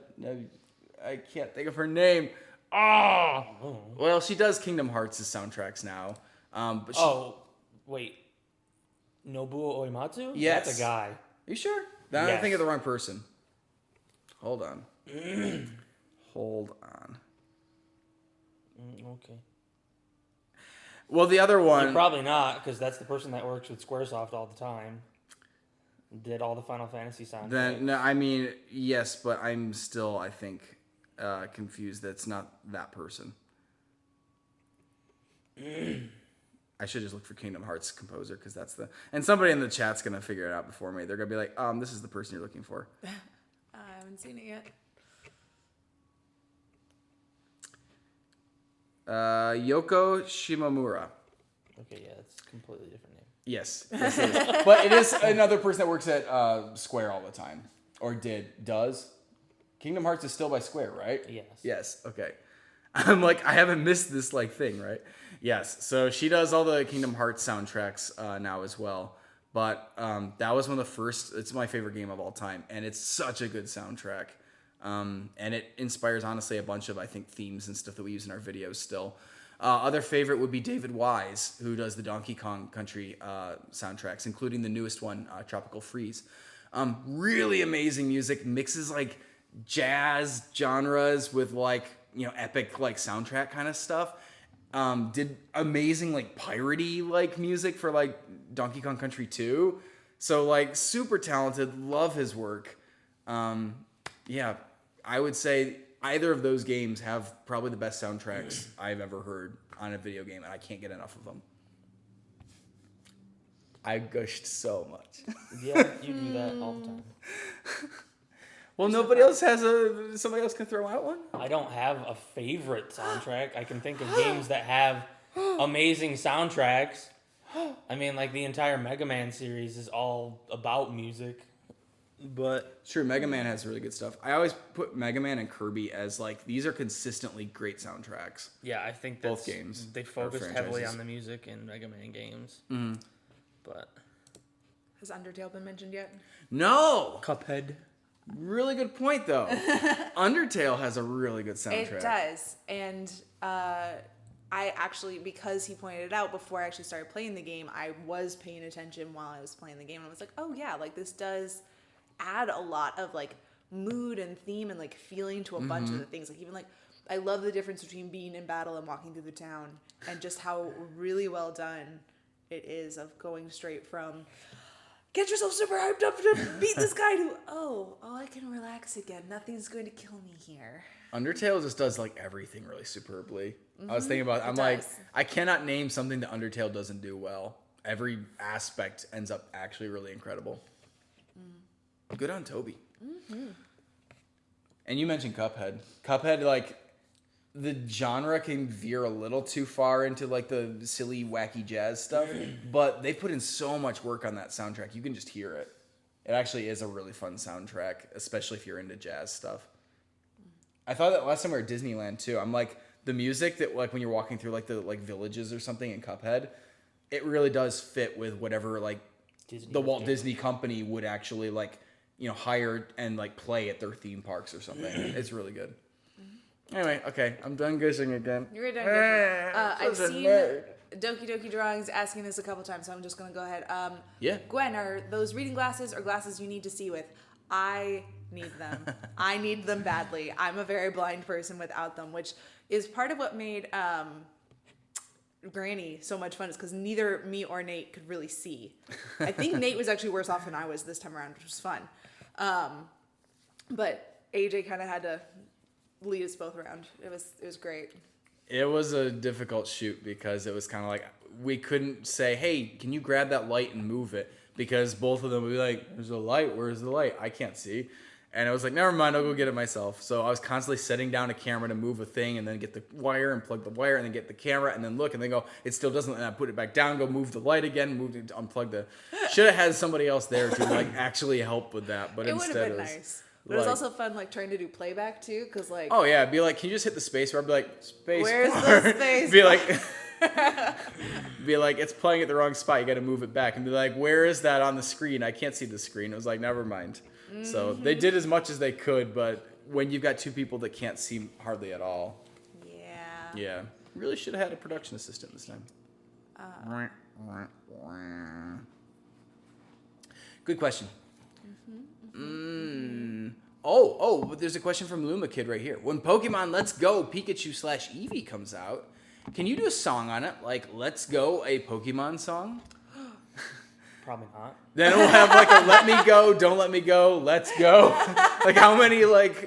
can't think of her name. Oh! Well, she does Kingdom Hearts' soundtracks now. But she, Wait. Nobuo Uematsu? Yes. That's a guy. you sure? Then I'm Yes. thinking of the wrong person. Hold on. Hold on. Okay. Well, the other one... Probably not, because that's the person that works with Squaresoft all the time. Did all the Final Fantasy soundtracks. Then, no, I mean, yes, but I'm still, I think, confused that it's not that person. I should just look for Kingdom Hearts composer, because that's the... And somebody in the chat's going to figure it out before me. They're going to be like, this is the person you're looking for. I haven't seen it yet. Yoko Shimomura. Okay, yeah, it's a completely different name. Yes, it is. But it is another person that works at Square all the time. Or does. Kingdom Hearts is still by Square, right? Yes. Yes, okay. I'm like, I haven't missed this thing, right? Yes, so she does all the Kingdom Hearts soundtracks now as well. But that was one of the first, it's my favorite game of all time. And it's such a good soundtrack. And it inspires, honestly, a bunch of, I think, themes and stuff that we use in our videos still. Other favorite would be David Wise, who does the Donkey Kong Country soundtracks, including the newest one, Tropical Freeze. Really amazing music, mixes like jazz genres with like, epic like soundtrack kind of stuff. Did amazing like piratey like music for like Donkey Kong Country 2. So like super talented, love his work. Yeah, I would say either of those games have probably the best soundtracks I've ever heard on a video game, and I can't get enough of them. I gushed so much. Yeah, you do that all the time. Well, nobody else has somebody else can throw out one? I don't have a favorite soundtrack. I can think of games that have amazing soundtracks. I mean, like the entire Mega Man series is all about music. But Sure, Mega Man has really good stuff. I always put Mega Man and Kirby as like, these are consistently great soundtracks. yeah, I think Both that's, games they or focused heavily franchises. on the music in Mega Man games. But Has Undertale been mentioned yet? No! Cuphead. Really good point, though. Undertale has a really good soundtrack. It does. And I actually, because he pointed it out before I actually started playing the game, I was paying attention while I was playing the game. And I was like, oh, yeah, like this does add a lot of like mood and theme and like feeling to a bunch of the things. Like even like I love the difference between being in battle and walking through the town, and just how really well done it is of going straight from get yourself super hyped up to beat this guy to I can relax again. Nothing's going to kill me here. Undertale just does like everything really superbly. I was thinking about it. I cannot name something that Undertale doesn't do well. Every aspect ends up actually really incredible. Good on Toby. And you mentioned Cuphead. Cuphead, like, the genre can veer a little too far into like the silly, wacky jazz stuff, but they put in so much work on that soundtrack. You can just hear it. It actually is a really fun soundtrack, especially if you're into jazz stuff. I thought that last time we were at Disneyland too. I'm like, the music that like when you're walking through like the like villages or something in Cuphead, it really does fit with whatever like the Walt Disney Company would actually like, hire and like play at their theme parks or something. It's really good. Anyway, okay, I'm done gushing again. You're done gushing. I've seen Doki Doki Drawings asking this a couple times, so I'm just gonna go ahead. Yeah. Gwen, are those reading glasses or glasses you need to see with? I need them. I need them badly. I'm a very blind person without them, which is part of what made Granny so much fun, is because neither me or Nate could really see. I think Nate was actually worse off than I was this time around, which was fun. But AJ kind of had to lead us both around. It was great. It was a difficult shoot because it was kind of like we couldn't say, hey, can you grab that light and move it? Because both of them would be like, there's a light, where's the light? I can't see. And I was like, never mind, I'll go get it myself. So I was constantly setting down a camera to move a thing and then get the wire and plug the wire and then get the camera and then look and then go, it still doesn't, and I put it back down, go move the light again, unplug the, should have had somebody else there to like actually help with that. But It would instead have been it was nice. But it was also fun, like, trying to do playback, too, because, like... Oh, yeah, be like, can you just hit the space bar? I'd be like, space Where's bar. the space Be like... be like, it's playing at the wrong spot. You got to move it back. And be like, where is that on the screen? I can't see the screen. It was like, never mind. So they did as much as they could, but when you've got two people that can't see hardly at all. Yeah. Really should have had a production assistant this time. Good question. Oh, there's a question from Luma Kid right here. When Pokemon Let's Go Pikachu / Eevee comes out, can you do a song on it? Like, Let's Go, a Pokemon song? Probably not. Then we'll have like a Let Me Go, Don't Let Me Go, Let's Go. Like, how many Let's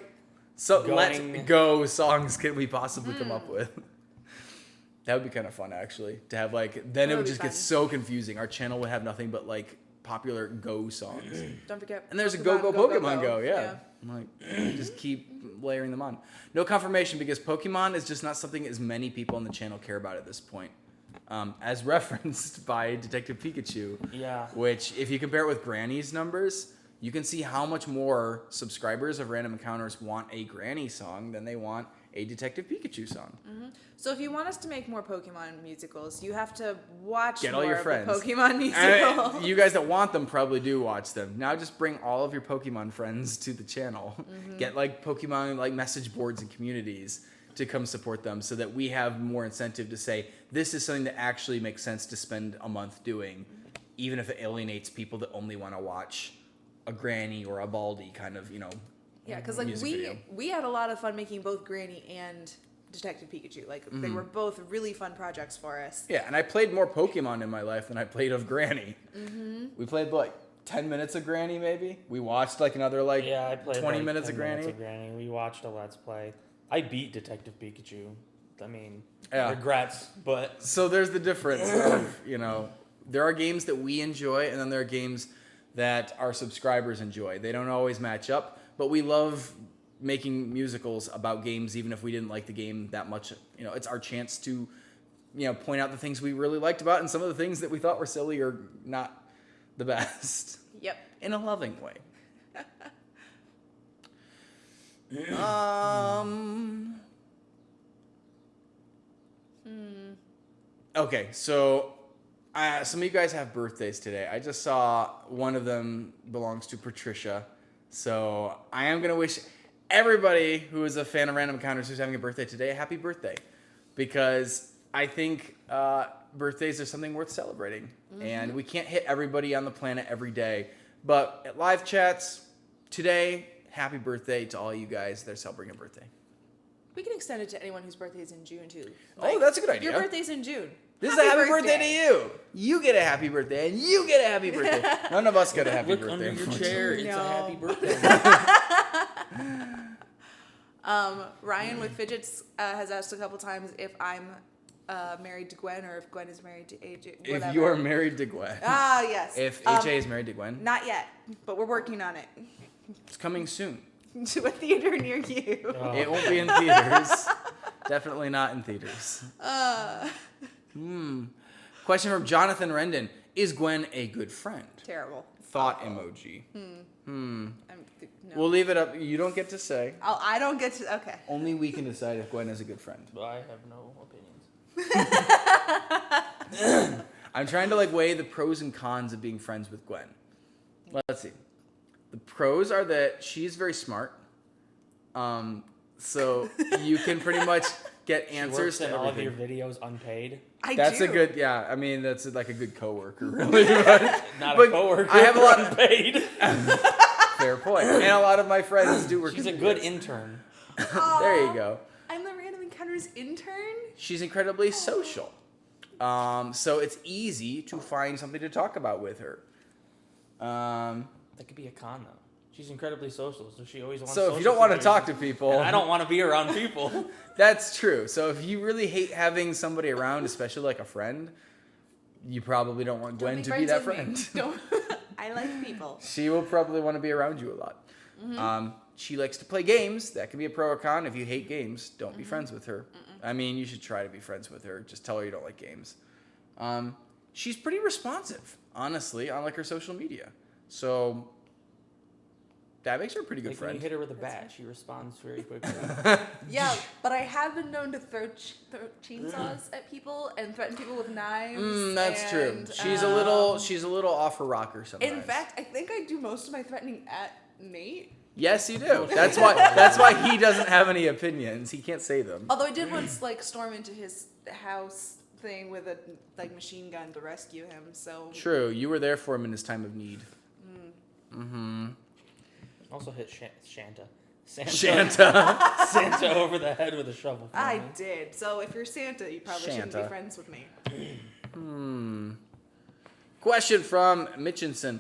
Go songs can we possibly come up with? That would be kind of fun, actually, to have like, then it would just get so confusing. Our channel would have nothing but like popular Go songs. Don't forget. And there's a Go Pokemon Go, yeah. I'm like, just keep layering them on. No confirmation because Pokemon is just not something as many people on the channel care about at this point. As referenced by Detective Pikachu. Yeah. Which, if you compare it with Granny's numbers, you can see how much more subscribers of Random Encounters want a Granny song than they want a Detective Pikachu song. Mm-hmm. So if you want us to make more Pokemon musicals, you have to watch Get more all your of friends. the Pokemon musical. And you guys that want them probably do watch them. Now just bring all of your Pokemon friends to the channel. Mm-hmm. Get like Pokemon like message boards and communities to come support them so that we have more incentive to say this is something that actually makes sense to spend a month doing, even if it alienates people that only want to watch a Granny or a Baldy kind of, Yeah, because like we had a lot of fun making both Granny and Detective Pikachu. Like they were both really fun projects for us. Yeah, and I played more Pokemon in my life than I played of Granny. Mm-hmm. We played like 10 minutes of Granny maybe. We watched like another like I played 20 like minutes 10 of Granny. Minutes of Granny. We watched a Let's Play. I beat Detective Pikachu. I mean, Yeah. regrets, but So there's the difference of, there are games that we enjoy and then there are games that our subscribers enjoy. They don't always match up, but we love making musicals about games even if we didn't like the game that much. It's our chance to, point out the things we really liked about and some of the things that we thought were silly or not the best. Yep. In a loving way. Okay, so some of you guys have birthdays today. I just saw one of them belongs to Patricia. So I am going to wish everybody who is a fan of Random Encounters who's having a birthday today a happy birthday. Because I think birthdays are something worth celebrating. Mm-hmm. And we can't hit everybody on the planet every day. But at live chats, today, happy birthday to all you guys that are celebrating a birthday. We can extend it to anyone whose birthday is in June too. Oh, that's a good idea. Your birthday's in June. This is a happy birthday to you. You get a happy birthday, and you get a happy birthday. None of us get a happy Look birthday. under your chair. It's a No. happy birthday. Ryan with Fidgets has asked a couple times if I'm married to Gwen or if Gwen is married to AJ. Whatever. If you are married to Gwen. Ah, yes. If HA is married to Gwen, Not yet, but we're working on it. it's coming soon. To a theater near you. Oh. It won't be in theaters. Definitely not in theaters. Question from Jonathan Rendon. Is Gwen a good friend? Terrible. Thought emoji. No. We'll leave it up. You don't get to say. I don't get to. Okay. Only we can decide if Gwen is a good friend. But I have no opinions. I'm trying to weigh the pros and cons of being friends with Gwen. Let's see. The pros are that she's very smart. So you can pretty much get She answers works to in all of your everything. videos unpaid. That's do. a good, yeah. I mean, that's like a good coworker, really. But, Not but a coworker. I have a lot of unpaid. fair point, and a lot of my friends do work. She's a in good videos. intern. There you go. I'm the Random Encounters intern. She's incredibly social. So it's easy to find something to talk about with her. That could be a con though. She's incredibly social, so she always wants. So if social you don't want to talk situations. to people, And I don't want to be around people. that's true. So if you really hate having somebody around, especially like a friend, you probably don't want Gwen Don't to be that friends friend. with me. Don't. I like people. She will probably want to be around you a lot. She likes to play games. That can be a pro or con. If you hate games, don't be friends with her. I mean, you should try to be friends with her. Just tell her you don't like games. She's pretty responsive, honestly, on her social media. So that makes her a pretty good Like when friend. you hit her with a bat, she responds very quickly. Yeah, but I have been known to throw chainsaws at people and threaten people with knives. That's true. and, She's a little off her rocker sometimes. In fact, I think I do most of my threatening at Nate. yes, you do. That's why he doesn't have any opinions. He can't say them. Although I did once storm into his house thing with a machine gun to rescue him. So True. You were there for him in his time of need. Also hit Shanta. Santa. Santa over the head with a shovel. for I me. did. So if you're Santa, you probably shouldn't be Shanta. friends with me. Question from Mitchinson.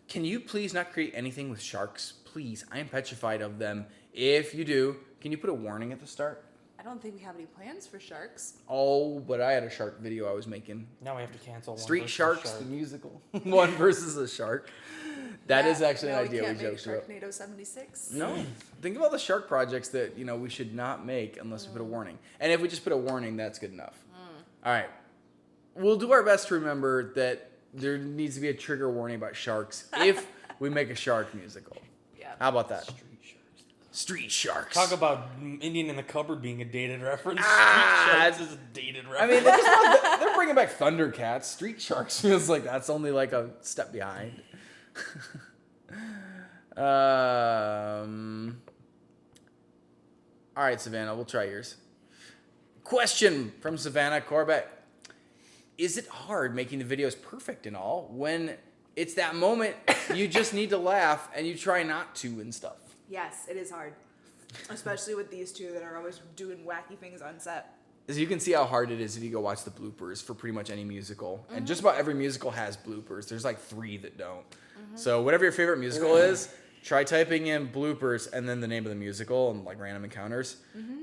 Can you please not create anything with sharks? Please, I am petrified of them. If you do, can you put a warning at the start? I don't think we have any plans for sharks. Oh, but I had a shark video I was making. Now we have to cancel one. Street versus Sharks, shark. the musical. One versus a shark. That is actually no, an idea we we can't make joked about. Sharknado 76. No. Think of all the shark projects that, we should not make unless we put a warning. And if we just put a warning, that's good enough. All right. We'll do our best to remember that there needs to be a trigger warning about sharks if we make a shark musical. Yeah. How about that? Street Sharks. Street Sharks. Talk about Indian in the Cupboard being a dated reference. Ah, Street Sharks is a dated reference. I mean, they're bringing back Thundercats. Street Sharks feels like that's only a step behind. All right, Savannah, we'll try yours. Question from Savannah Corbett. Is it hard making the videos perfect and all when it's that moment you just need to laugh and you try not to and stuff? Yes, it is hard. Especially with these two that are always doing wacky things on set. As you can see how hard it is if you go watch the bloopers for pretty much any musical. And just about every musical has bloopers. There's 3 that don't. So whatever your favorite musical is, try typing in bloopers and then the name of the musical and Random Encounters.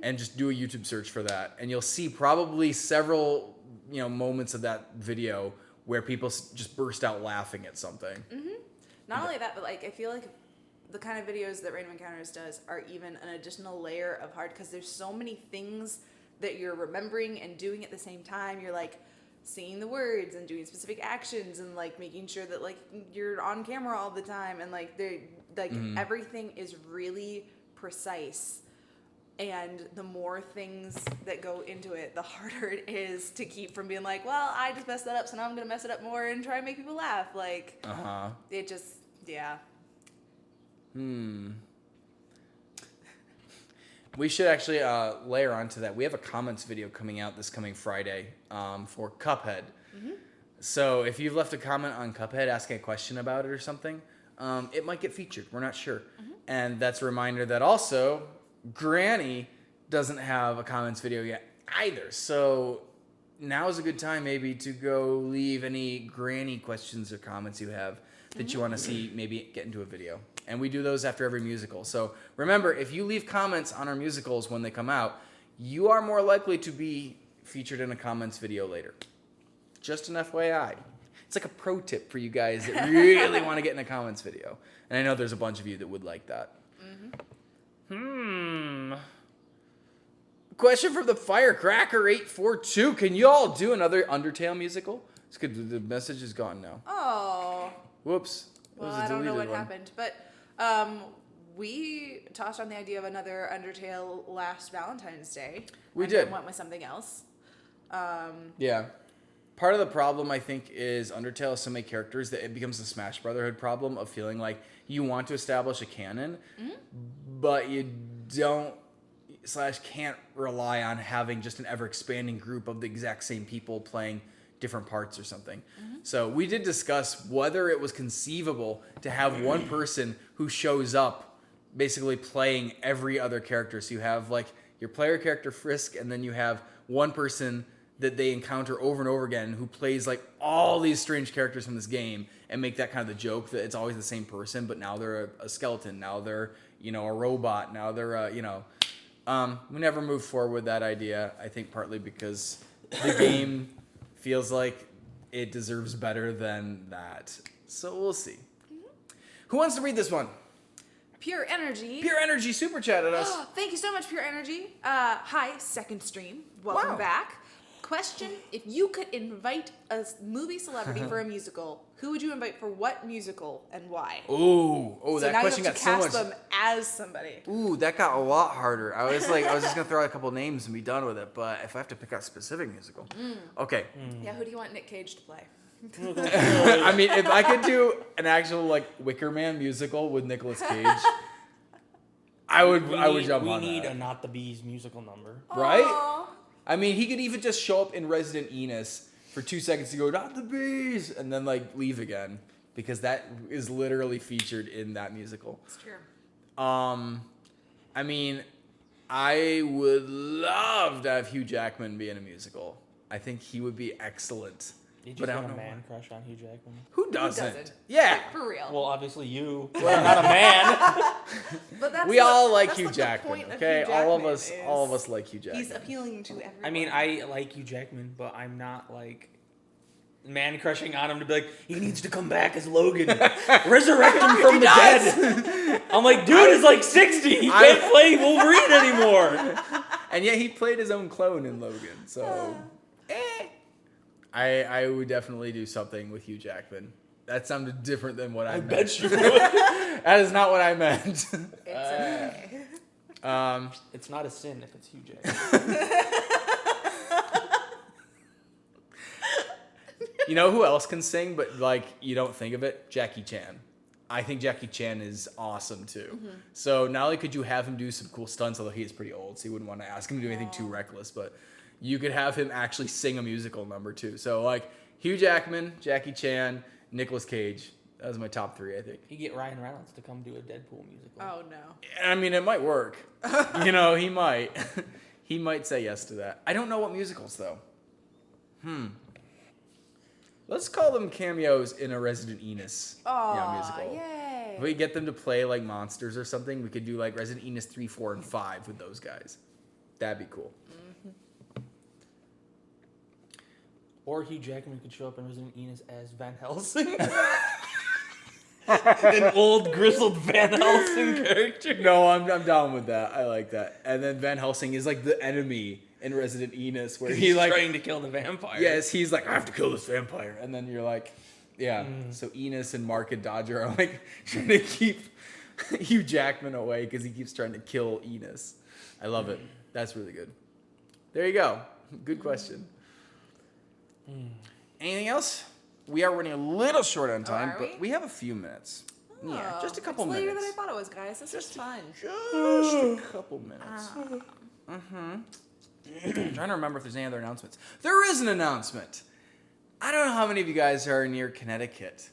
And just do a YouTube search for that. And you'll see probably several moments of that video where people just burst out laughing at something. Not only that, but I feel like the kind of videos that Random Encounters does are even an additional layer of hard because there's so many things that you're remembering and doing at the same time. You're saying the words and doing specific actions and making sure that you're on camera all the time and everything is really precise. And the more things that go into it, the harder it is to keep from being well, I just messed that up, so now I'm gonna mess it up more and try and make people laugh. It just, yeah. We should actually layer onto that. We have a comments video coming out this coming Friday for Cuphead. So if you've left a comment on Cuphead asking a question about it or something, it might get featured. We're not sure. And that's a reminder that also Granny doesn't have a comments video yet either. So now is a good time maybe to go leave any Granny questions or comments you have that you want to see maybe get into a video. And we do those after every musical. So remember, if you leave comments on our musicals when they come out, you are more likely to be featured in a comments video later. Just an FYI. It's like a pro tip for you guys that really want to get in a comments video. And I know there's a bunch of you that would like that. Question from the Firecracker 842. Can you all do another Undertale musical? It's good. The message is gone now. Oh. Whoops. It Well, was a I don't know deleted what one. happened, but we tossed on the idea of another Undertale last Valentine's Day. We and did. then went with something else. Yeah. Part of the problem, I think, is Undertale has so many characters that it becomes the Smash Brotherhood problem of feeling like you want to establish a canon, but you don't / can't rely on having just an ever-expanding group of the exact same people playing different parts or something. So we did discuss whether it was conceivable to have one person who shows up basically playing every other character. So you have like your player character Frisk, and then you have one person that they encounter over and over again who plays like all these strange characters from this game, and make that kind of the joke that it's always the same person, but now they're a skeleton, now they're, you know, a robot, now they're you know. We never moved forward with that idea, I think partly because the game feels like it deserves better than that. So we'll see. Who wants to read this one? Pure Energy. Pure Energy super chatted us. Thank you so much, Pure Energy. Hi, second stream. Welcome Wow. back. Question: if you could invite a movie celebrity for a musical, who would you invite for what musical and why? Oh, So that now question you got have to so cast much. them as somebody. Ooh, that got a lot harder. I was just gonna throw out a couple names and be done with it. But if I have to pick out a specific musical, okay. Yeah, who do you want Nick Cage to play? I mean, if I could do an actual like Wicker Man musical with Nicolas Cage, I would jump we on need that. a Not the Bees musical number. Right? Aw. I mean, he could even just show up in Resident Enos for 2 seconds to go, not the bees, and then like leave again, because that is literally featured in that musical. It's true. I mean, I would love to have Hugh Jackman be in a musical. I think he would be excellent. Did you But I have don't a know man crush on Hugh Jackman? Who doesn't? doesn't? Yeah. Like, for real. Well, obviously you. Well, not a man. But that's We all like that's Hugh the Jackman. point of Okay, Hugh all of Jackman us is like Hugh Jackman. He's appealing to everyone. I mean, I like Hugh Jackman, but I'm not like man crushing on him to be like, he needs to come back as Logan. Resurrect him from the dead. I'm like, dude is like 60. He can't play Wolverine anymore. And yet he played his own clone in Logan. So, I would definitely do something with Hugh Jackman. That sounded different than what I meant. Bet you would. That is not what I meant. It's okay. It's not a sin if it's Hugh Jackman. You know who else can sing, but like you don't think of it? Jackie Chan. I think Jackie Chan is awesome too. So not only could you have him do some cool stunts, although he is pretty old, so you wouldn't want to ask him to do anything too reckless, but you could have him actually sing a musical number too. So like Hugh Jackman, Jackie Chan, Nicolas Cage. That was my top 3, I think. You get Ryan Reynolds to come do a Deadpool musical. Oh no. I mean, it might work. You know, he might. He might say yes to that. I don't know what musicals though. Let's call them cameos in a Resident Enos musical. Yay. If we get them to play like monsters or something, we could do like Resident Enos 3, 4, and 5 with those guys. That'd be cool. Or Hugh Jackman could show up in Resident Enos as Van Helsing. An old grizzled Van Helsing character. No, I'm down with that. I like that. And then Van Helsing is like the enemy in Resident Enos, where He's he like, trying to kill the vampire. yes, he's like, I have to kill this vampire, and then you're like, yeah. So Enos and Mark and Dodger are like trying to keep Hugh Jackman away because he keeps trying to kill Enos. I love it. That's really good. There you go. Good question. Anything else? We are running a little short on time, are but we? we have a few minutes. Yeah, Oh, just a couple it's later minutes. than I thought it was, guys. This is fun. Just a couple minutes. I'm trying to remember if there's any other announcements. There is an announcement. I don't know how many of you guys are near Connecticut,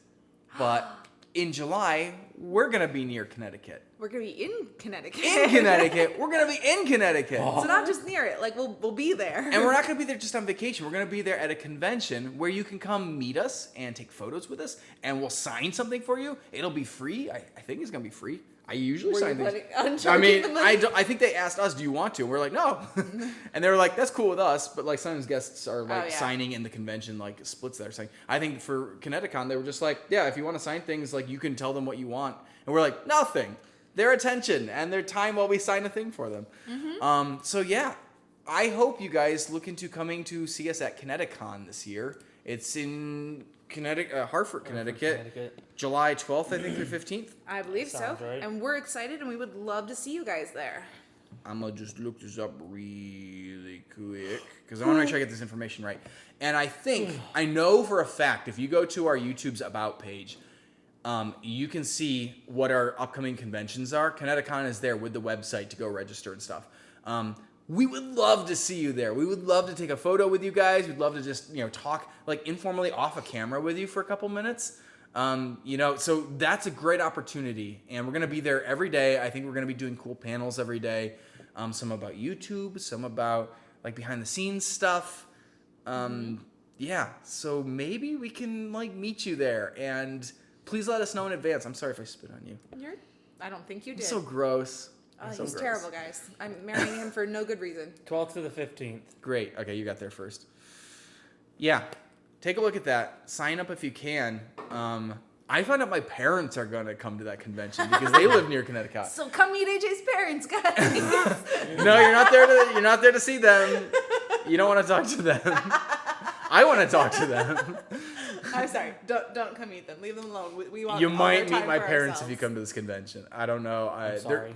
but in July, we're going to be near Connecticut. We're gonna be in Connecticut. In Connecticut. We're going to be in Connecticut. So not just near it. Like we'll be there. And we're not going to be there just on vacation. We're going to be there at a convention where you can come meet us and take photos with us, and we'll sign something for you. It'll be free. I think it's going to be free. I usually Were sign you things. planning on I charging mean, the money? I think they asked us, "Do you want to?" And we're like, "No," and they were like, "That's cool with us." But like sometimes guests are like yeah. signing in the convention, like splits that are signing. I think for Connecticon, they were just like, "Yeah, if you want to sign things, like you can tell them what you want," and we're like, "Nothing." Their attention and their time while we sign a thing for them. So yeah, I hope you guys look into coming to see us at Connecticon this year. It's in Hartford, Connecticut. July 12th, I think, through 15th. I believe so. Sounds right. And we're excited, and we would love to see you guys there. I'm going to just look this up really quick because I want to make sure I get this information right. And I know for a fact, if you go to our YouTube's About page, you can see what our upcoming conventions are. Connecticon is there with the website to go register and stuff. We would love to see you there. We would love to take a photo with you guys. We'd love to just, talk like informally off a camera with you for a couple minutes. So that's a great opportunity. And we're going to be there every day. I think we're going to be doing cool panels every day. Some about YouTube, some about like behind the scenes stuff. Yeah, so maybe we can like meet you there, and please let us know in advance. I'm sorry if I spit on you. I don't think you I'm did. so gross. He's So gross. terrible, guys. I'm marrying him for no good reason. 12th to the 15th. Great. Okay, you got there first. Yeah, take a look at that. Sign up if you can. I found out my parents are going to come to that convention because they live near Connecticut. So come meet AJ's parents, guys. No, you're not there to see them. You don't want to talk to them. I want to talk to them. I'm sorry. Don't come meet them. Leave them alone. We want You all might their meet time my for parents if ourselves. you come to this convention. I don't know. I'm sorry.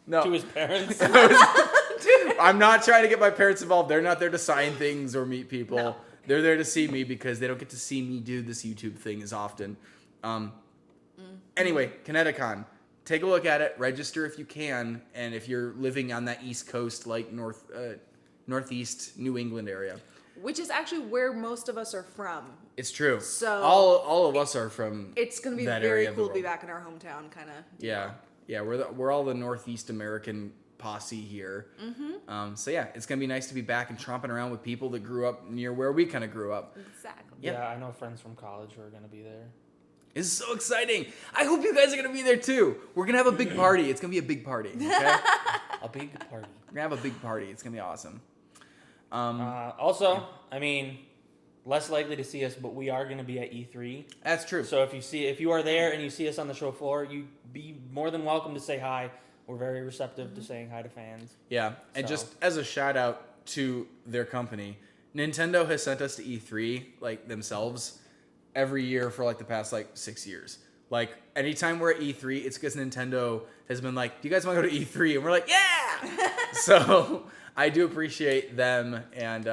No. To his parents. I'm not trying to get my parents involved. They're not there to sign things or meet people. No. They're there to see me because they don't get to see me do this YouTube thing as often. Anyway, Connecticon. Take a look at it. Register if you can. And if you're living on that East Coast, like Northeast New England area. Which is actually where most of us are from. It's true. So- all of us are from It's going to be that very area of the cool to be world. back in our hometown, kind of. Yeah. We're all the Northeast American posse here. So yeah, it's gonna be nice to be back and tromping around with people that grew up near where we kind of grew up. Exactly. Yeah. Yeah, I know friends from college who are going to be there. It's so exciting. I hope you guys are gonna be there too. We're gonna have a big party. It's gonna be a big party. Okay? A big party. We're gonna have a big party. It's gonna be awesome. Also, I mean, less likely to see us, but we are going to be at E3. That's true. So if you are there and you see us on the show floor, you be more than welcome to say hi. We're very receptive to saying hi to fans. Yeah, and So- just as a shout out to their company, Nintendo has sent us to E3 like themselves every year for like the past like 6 years. Like anytime we're at E3, it's because Nintendo has been like, "Do you guys want to go to E3?" And we're like, "Yeah!" So I do appreciate them, and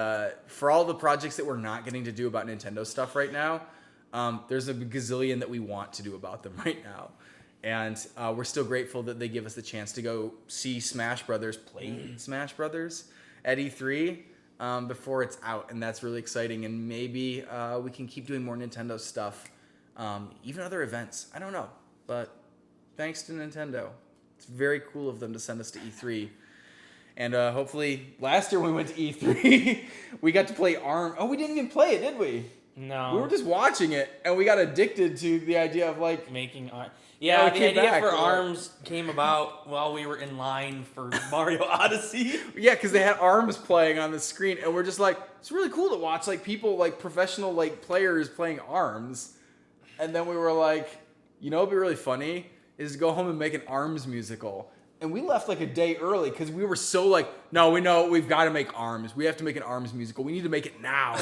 for all the projects that we're not getting to do about Nintendo stuff right now, there's a gazillion that we want to do about them right now. And we're still grateful that they give us the chance to go see Smash Brothers, play Smash Brothers at E3 before it's out. And that's really exciting. And maybe we can keep doing more Nintendo stuff, even other events. I don't know. But thanks to Nintendo. It's very cool of them to send us to E3. And hopefully, last year when we went to E3, we got to play ARM. Oh, we didn't even play it, did we? No. We were just watching it, and we got addicted to the idea of like, making art. Oh, Yeah, it the came idea back, for yeah. ARMS came about while we were in line for Mario Odyssey. yeah, because they had ARMS playing on the screen, and we're just like, it's really cool to watch like people, like professional like players playing ARMS. And then we were like, you know what'd be really funny is to go home and make an ARMS musical. And we left like a day early because we were so like, no, we know we've got to make ARMS. We have to make an ARMS musical. We need to make it now.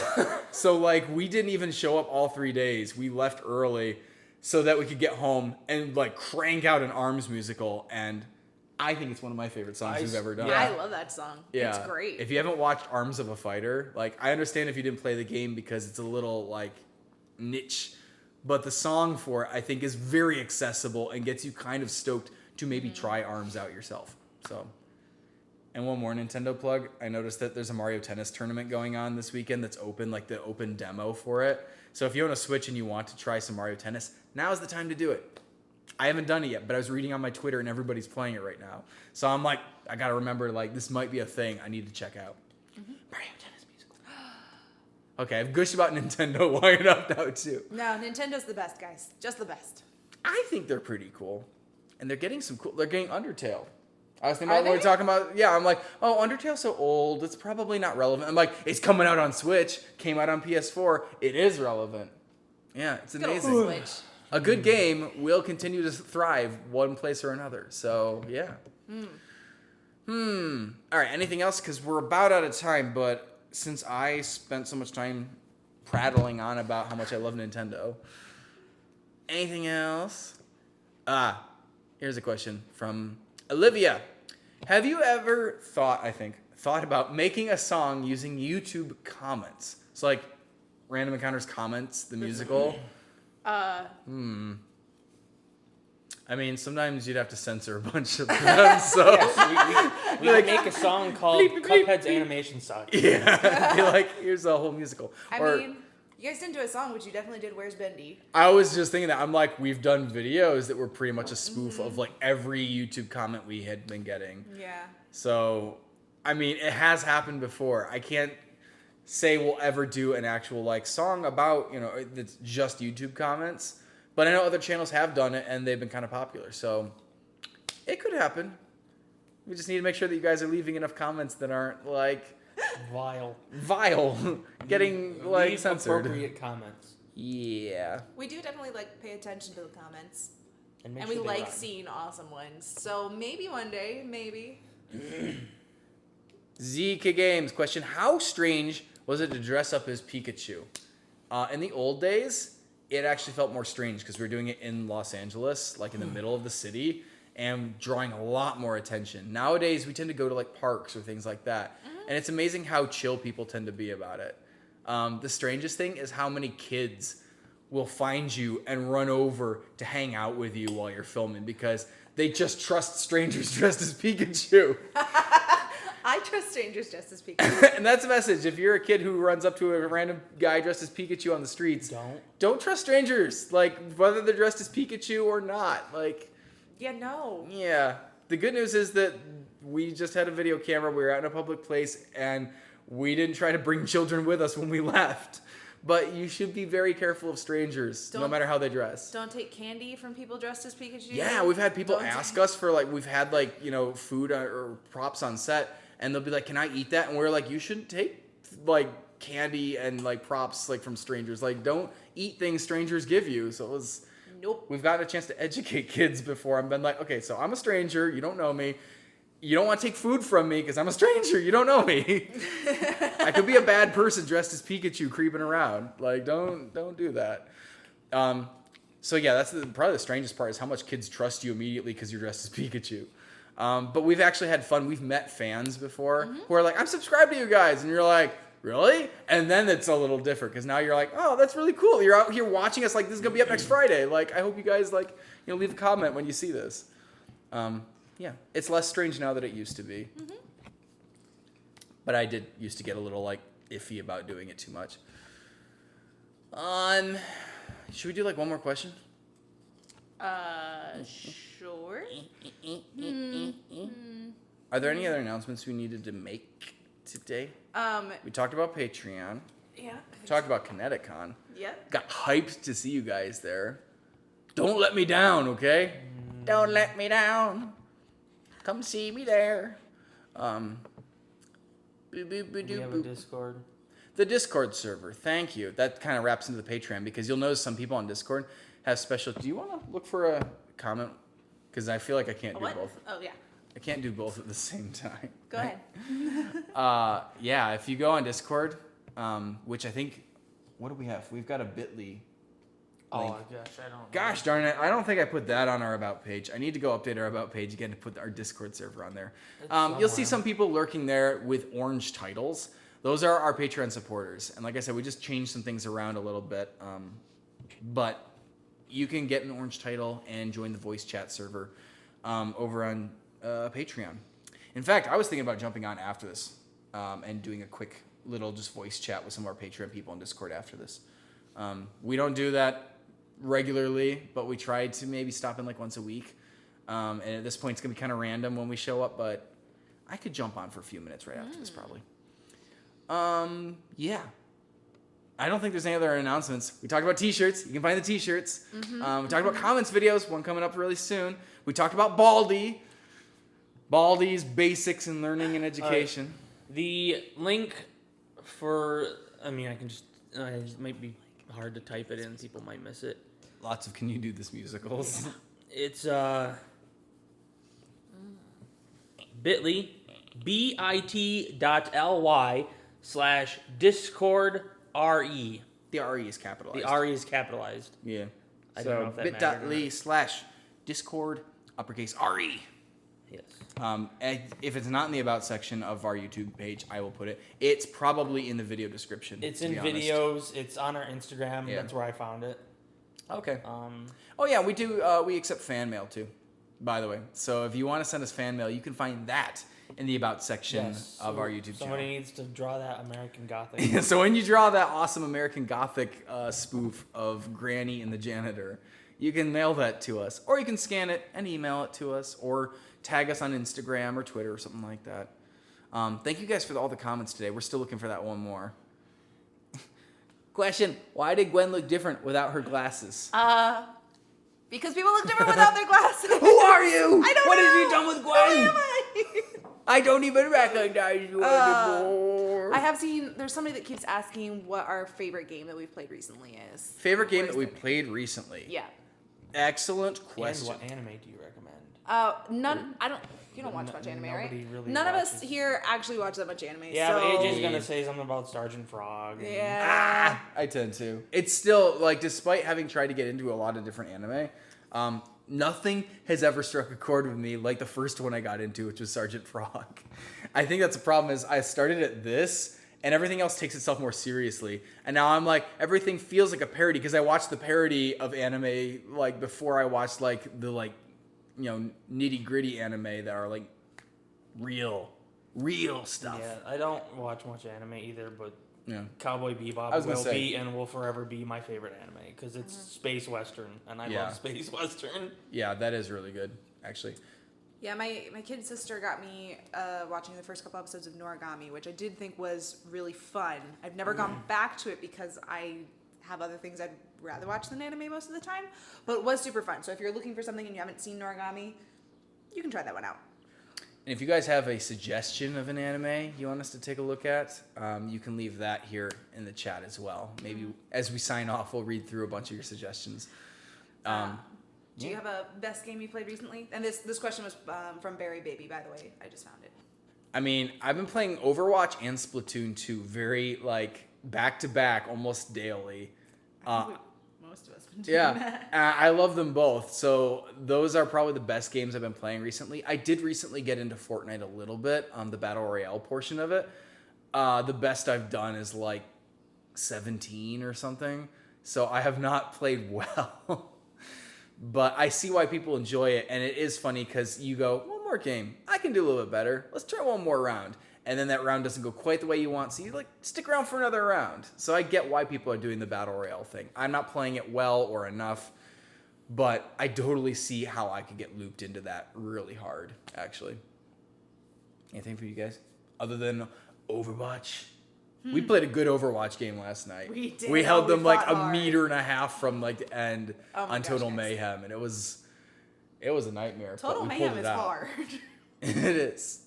So like we didn't even show up all 3 days. We left early so that we could get home and like crank out an ARMS musical. And I think it's one of my favorite songs we've ever done. Yeah. I love that song. It's great. If you haven't watched Arms of a Fighter, like I understand if you didn't play the game because it's a little like niche, but the song for it I think is very accessible and gets you kind of stoked to maybe try ARMS out yourself. So And one more Nintendo plug. I noticed that there's a Mario Tennis tournament going on this weekend that's open, like the open demo for it. So if you own a Switch and you want to try some Mario Tennis, now's the time to do it. I haven't done it yet, but I was reading on my Twitter and everybody's playing it right now. So I'm like, I gotta remember, like, this might be a thing I need to check out. Mario Tennis musical. Okay, I've gushed about Nintendo long enough now too. No, Nintendo's the best, guys. Just the best. I think they're pretty cool. And they're getting they're getting Undertale. I was thinking Are about when we they? were talking about, yeah, I'm like, oh, Undertale's so old, it's probably not relevant. I'm like, it's coming out on Switch, came out on PS4, it is relevant. Yeah, it's Good old amazing. Switch. A good game will continue to thrive one place or another. So, yeah. All right, anything else? Because we're about out of time, but since I spent so much time prattling on about how much I love Nintendo, anything else? Here's a question from Olivia. Have you ever thought about making a song using YouTube comments? So like Random Encounters Comments, the musical. I mean, sometimes you'd have to censor a bunch of them, so We could make a song called Cuphead's Animation Sucks. yeah, be like, here's a whole musical. I Or, mean, you guys didn't do a song, but you definitely did Where's Bendy? I was just thinking that I'm like, we've done videos that were pretty much a spoof of like every YouTube comment we had been getting. Yeah. So, I mean, it has happened before. I can't say we'll ever do an actual like song about, that's just YouTube comments. But I know other channels have done it and they've been kind of popular. So, it could happen. We just need to make sure that you guys are leaving enough comments that aren't like Vile. getting like Leave censored. appropriate comments. Yeah. We do definitely like pay attention to the comments. And, make And sure we they like rhyme. seeing awesome ones. So maybe one day, maybe. ZK Games question: how strange was it to dress up as Pikachu? In the old days, it actually felt more strange because we were doing it in Los Angeles, like in the middle of the city, and drawing a lot more attention. Nowadays, we tend to go to like parks or things like that, and it's amazing how chill people tend to be about it. The strangest thing is how many kids will find you and run over to hang out with you while you're filming because they just trust strangers dressed as Pikachu. I trust strangers just as Pikachu. And that's a message. If you're a kid who runs up to a random guy dressed as Pikachu on the streets, don't trust strangers. Like, whether they're dressed as Pikachu or not. Like, Yeah, no. yeah. The good news is that we just had a video camera. We were out in a public place, and we didn't try to bring children with us when we left. But you should be very careful of strangers, no Don't- matter how they dress. Don't take candy from people dressed as Pikachu. Yeah, we've had people Don't ask take- us for like, we've had like, food or props on set, and they'll be like, can I eat that? And we're like, you shouldn't take like candy and like props like from strangers. Like, don't eat things strangers give you. So it was, Nope. we've gotten a chance to educate kids before. I've been like, okay, so I'm a stranger. You don't know me. You don't want to take food from me because I'm a stranger. You don't know me. I could be a bad person dressed as Pikachu creeping around. Like, don't do that. So yeah, that's probably the strangest part is how much kids trust you immediately because you're dressed as Pikachu. But we've actually had fun. We've met fans before who are like, I'm subscribed to you guys. And you're like, really? And then it's a little different because now you're like, oh, that's really cool. You're out here watching us like this is going to be up next Friday. Like, I hope you guys like, leave a comment when you see this. Yeah, it's less strange now than it used to be. But I did used to get a little like iffy about doing it too much. Should we do like one more question? Sure. Are there any other announcements we needed to make today? We talked about Patreon. Yeah. We talked about Kineticon. Yep. Got hyped to see you guys there. Don't let me down, okay? Don't let me down. Come see me there. We have a Discord. The Discord server, thank you. That kind of wraps into the Patreon because you'll notice some people on Discord have special. Do you want to look for a comment? Because I feel like I can't do What? both. Oh, yeah. I can't do both at the same time. Go ahead. Yeah, if you go on Discord, which I think, what do we have? We've got a Bitly. Oh link. gosh, I don't know. Gosh darn it! I don't think I put that on our About page. I need to go update our About page again to put our Discord server on there. You'll see somewhere. some people lurking there with orange titles. Those are our Patreon supporters. And like I said, we just changed some things around a little bit. But you can get an orange title and join the voice chat server over on Patreon. In fact, I was thinking about jumping on after this and doing a quick little just voice chat with some of our Patreon people on Discord after this. We don't do that regularly, but we try to maybe stop in like once a week. And at this point, it's going to be kind of random when we show up, but I could jump on for a few minutes right after this probably. Yeah. I don't think there's any other announcements. We talked about t-shirts. You can find the t-shirts. We talked about comments videos, one coming up really soon. We talked about Baldi. Baldi's Basics in Learning and Education. The link for, I mean, I can just, it might be hard to type it in. People might miss it. Lots of Can You Do This musicals. It's bit.ly, bit.ly/Discord RE. The RE is capitalized. The RE is capitalized. Yeah. I don't know if that mattered or bit.ly/Discord uppercase RE. Yes. And if it's not in the About section of our YouTube page, I will put it. It's probably in the video description. It's to in be honest. videos. It's on our Instagram. Yeah. That's where I found it. Okay. Oh yeah, we do. We accept fan mail too, by the way. So if you want to send us fan mail, you can find that in the About section of our YouTube Somebody channel. needs to draw that American Gothic. So when you draw that awesome American Gothic spoof of Granny and the janitor, you can mail that to us, or you can scan it and email it to us, or tag us on Instagram or Twitter or something like that. Thank you guys for all the comments today. We're still looking for that one more. Question: why did Gwen look different without her glasses? Because people look different without their glasses. Who are you? I don't What know. have you done with Gwen? Who am I? I don't even recognize you anymore. I have seen, there's somebody that keeps asking what our favorite game that we've played recently is. Favorite game What that we is it? played recently? Yeah. Excellent And question. what anime do you recommend? None, you don't watch much anime, right? Nobody really None of us watches. here actually watch that much anime. Yeah, so... but AJ's gonna say something about Sergeant Frog. and- Yeah. I tend to. It's still, like, despite having tried to get into a lot of different anime, nothing has ever struck a chord with me like the first one I got into, which was Sergeant Frog. I think that's the problem is I started at this, and everything else takes itself more seriously. And now I'm like, everything feels like a parody, because I watched the parody of anime, like, before I watched, like, the, like, you know, nitty-gritty anime that are, like, real stuff. Yeah, I don't watch much anime either, but Yeah. Cowboy Bebop I was gonna will say- be and will forever be my favorite anime because it's space western, and I Yeah. love space western. Yeah, that is really good, actually. Yeah, my kid sister got me watching the first couple episodes of Noragami, which I did think was really fun. I've never gone back to it because I have other things I'd rather watch than anime most of the time, but it was super fun. So if you're looking for something and you haven't seen Noragami, you can try that one out. And if you guys have a suggestion of an anime you want us to take a look at, you can leave that here in the chat as well. Maybe as we sign off, we'll read through a bunch of your suggestions. Do you have a best game you played recently? And this question was from Barry Baby, by the way. I just found it. I mean, I've been playing Overwatch and Splatoon 2 very, like, back-to-back, almost daily. Most of us been doing that. Yeah, I love them both. So those are probably the best games I've been playing recently. I did recently get into Fortnite a little bit, the Battle Royale portion of it. The best I've done is like 17 or something. So I have not played well. But I see why people enjoy it. And it is funny because you go, one more game. I can do a little bit better. Let's try one more round. And then that round doesn't go quite the way you want. So you like stick around for another round. So I get why people are doing the Battle Royale thing. I'm not playing it well or enough. But I totally see how I could get looped into that really hard, actually. Anything for you guys? Other than Overwatch? We played a good Overwatch game last night. We did. We held We them like fought a hard. meter and a half from like the end Oh my on gosh, Total guys. Mayhem. And it was a nightmare. but Total we pulled Mayhem it is out. hard. It is.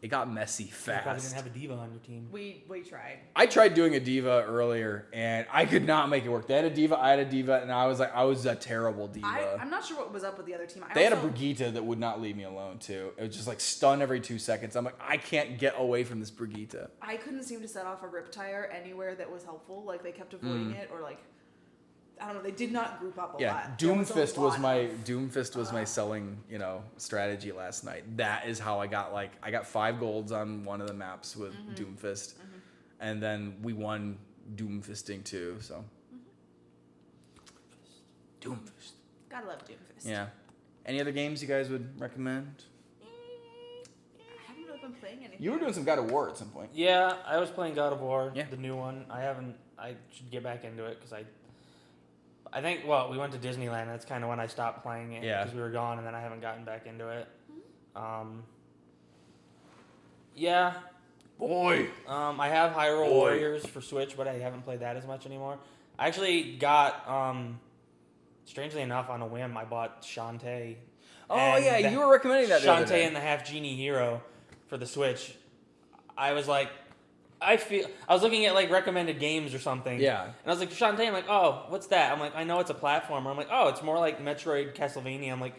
It got messy You probably didn't fast. have a diva on your team. We tried. I tried doing a diva earlier, and I could not make it work. They had a diva, I had a diva, and I was a terrible diva. I'm not sure what was up with the other team. They had a Brigitte that would not leave me alone, too. It was just like stun every 2 seconds. I'm like, I can't get away from this Brigitte. I couldn't seem to set off a Riptire anywhere that was helpful. Like they kept avoiding it, or like I don't know. They did not group up a Yeah, lot. There was a Doomfist was lot my of- Doomfist was my selling, strategy last night. That is how I got 5 golds on one of the maps with Doomfist. And then we won Doomfisting too, so Doomfist. Gotta love Doomfist. Yeah. Any other games you guys would recommend? been playing anything. You were doing some God of War at some point. Yeah, I was playing God of War, Yeah. the new one. I should get back into it because I think, well, we went to Disneyland. That's kind of when I stopped playing it Yeah. because we were gone, and then I haven't gotten back into it. Yeah. Boy. I have Hyrule Boy. Warriors for Switch, but I haven't played that as much anymore. I actually got, strangely enough, on a whim, I bought Shantae. Oh, and yeah, the- you were recommending that the other Shantae day. and the Half Genie Hero for the Switch. I was like, I was looking at like recommended games or something. Yeah. And I was like, Shantae, I'm like, oh, what's that? I'm like, I know it's a platformer. I'm like, oh, it's more like Metroid Castlevania. I'm like,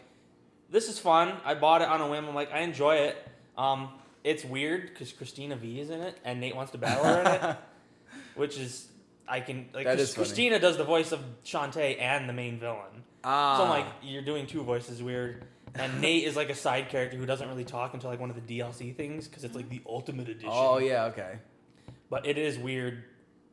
this is fun. I bought it on a whim. I'm like, I enjoy it. It's weird because Christina V is in it and Nate wants to battle her in it, which is That is funny. Christina does the voice of Shantae and the main villain. So I'm like, you're doing two voices, weird. And Nate is like a side character who doesn't really talk until like one of the DLC things because it's like the Ultimate Edition. Oh, yeah, okay. But it is weird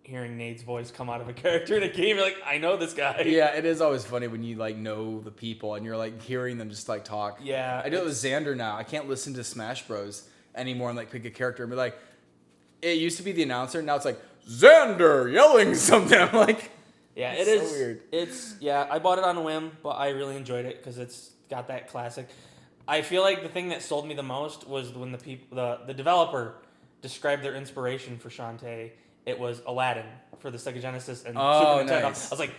hearing Nate's voice come out of a character in a game. You're like, I know this guy. Yeah, it is always funny when you like know the people and you're like hearing them just like talk. Yeah. I do it with Xander now. I can't listen to Smash Bros anymore and like pick a character and be like, it used to be the announcer, now it's like Xander yelling something. I'm like, Yeah, it's it so is. weird. It's I bought it on a whim, but I really enjoyed it because it's got that classic. I feel like the thing that sold me the most was when the developer described their inspiration for Shantae. It was Aladdin for the Sega Genesis and Oh, Super Nintendo. nice. I was like,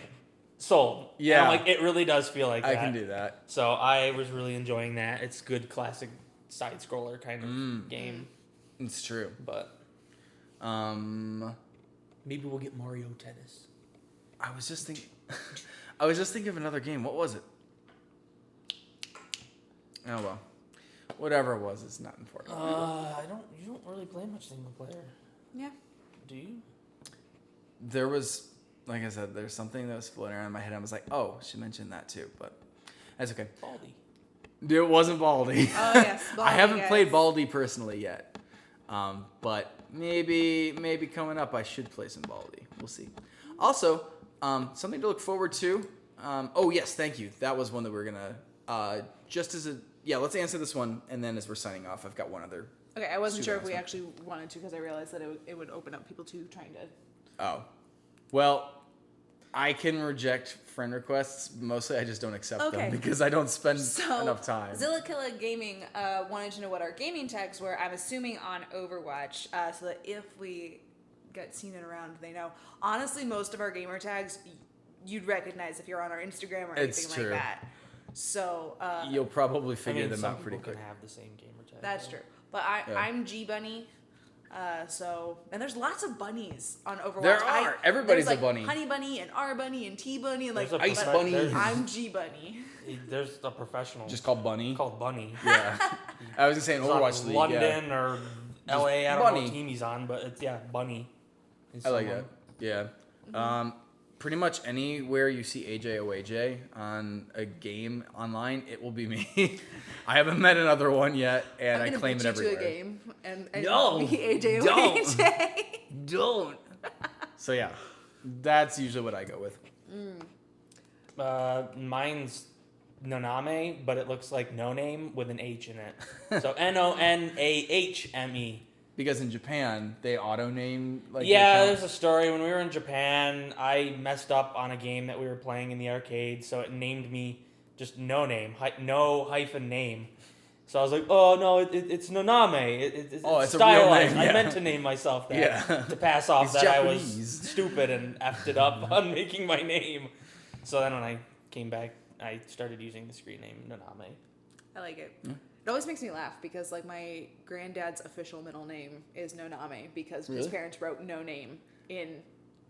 sold. Yeah. And I'm like, it really does feel like I that. can do that. So I was really enjoying that. It's good classic side scroller kind of game, It's true. but maybe we'll get Mario Tennis. I was just thinking of another game. What was it? Oh well. Whatever it was, it's not important. You don't really play much single player, Yeah. do you? There was, like I said, there's something that was floating around in my head. I was like, oh, she mentioned that too, but that's okay. Baldi. It wasn't Baldi. Oh, yes, I Baldi, haven't guys. played Baldi personally yet, but maybe coming up I should play some Baldi. We'll see. Also, something to look forward to. Oh yes, thank you. That was one that we're gonna let's answer this one, and then as we're signing off, I've got one other. Okay, I wasn't Super sure if we awesome. actually wanted to because I realized that it would open up people to trying to. Oh, well, I can reject friend requests. Mostly, I just don't accept Okay. them because I don't spend So, enough time. Zillakilla Gaming wanted to know what our gaming tags were. I'm assuming on Overwatch, so that if we get seen it around, they know. Honestly, most of our gamer tags you'd recognize if you're on our Instagram or It's anything true. like that. So You'll probably figure I mean, them some out pretty people quick. can have the same gamer tag. that's though. true. But Yeah. I'm G Bunny. And there's lots of bunnies on Overwatch. There are. Everybody's there's, a bunny. Honey Bunny and R Bunny and T Bunny and like There's a Ice profe- Bunny. There's, I'm G Bunny. there's a professional Just called Bunny. called Bunny. Yeah. I was gonna say in It's on Overwatch League. London Yeah. or LA. I don't know Bunny. what team he's on, but it's Bunny. is I like someone. that. Yeah. Pretty much anywhere you see AJ on a game online, it will be me. I haven't met another one yet, and I'm I gonna claim beat it you to everywhere. a game and No, be AJ don't. AJ. Don't. So yeah, that's usually what I go with. Mine's Noname, but it looks like no name with an H in it. So Nonahme. Because in Japan, they auto name like. Yeah, your there's account. a story. When we were in Japan, I messed up on a game that we were playing in the arcade, so it named me just no name, no hyphen name. So I was like, oh no, it's Noname. It's Oh, it's a real stylized. name, I yeah. meant to name myself that Yeah. to pass off It's that I was Japanese. stupid and effed it up on making my name. So then when I came back, I started using the screen name Noname. I like it. It always makes me laugh because like my granddad's official middle name is Noname because his Really? parents wrote no name in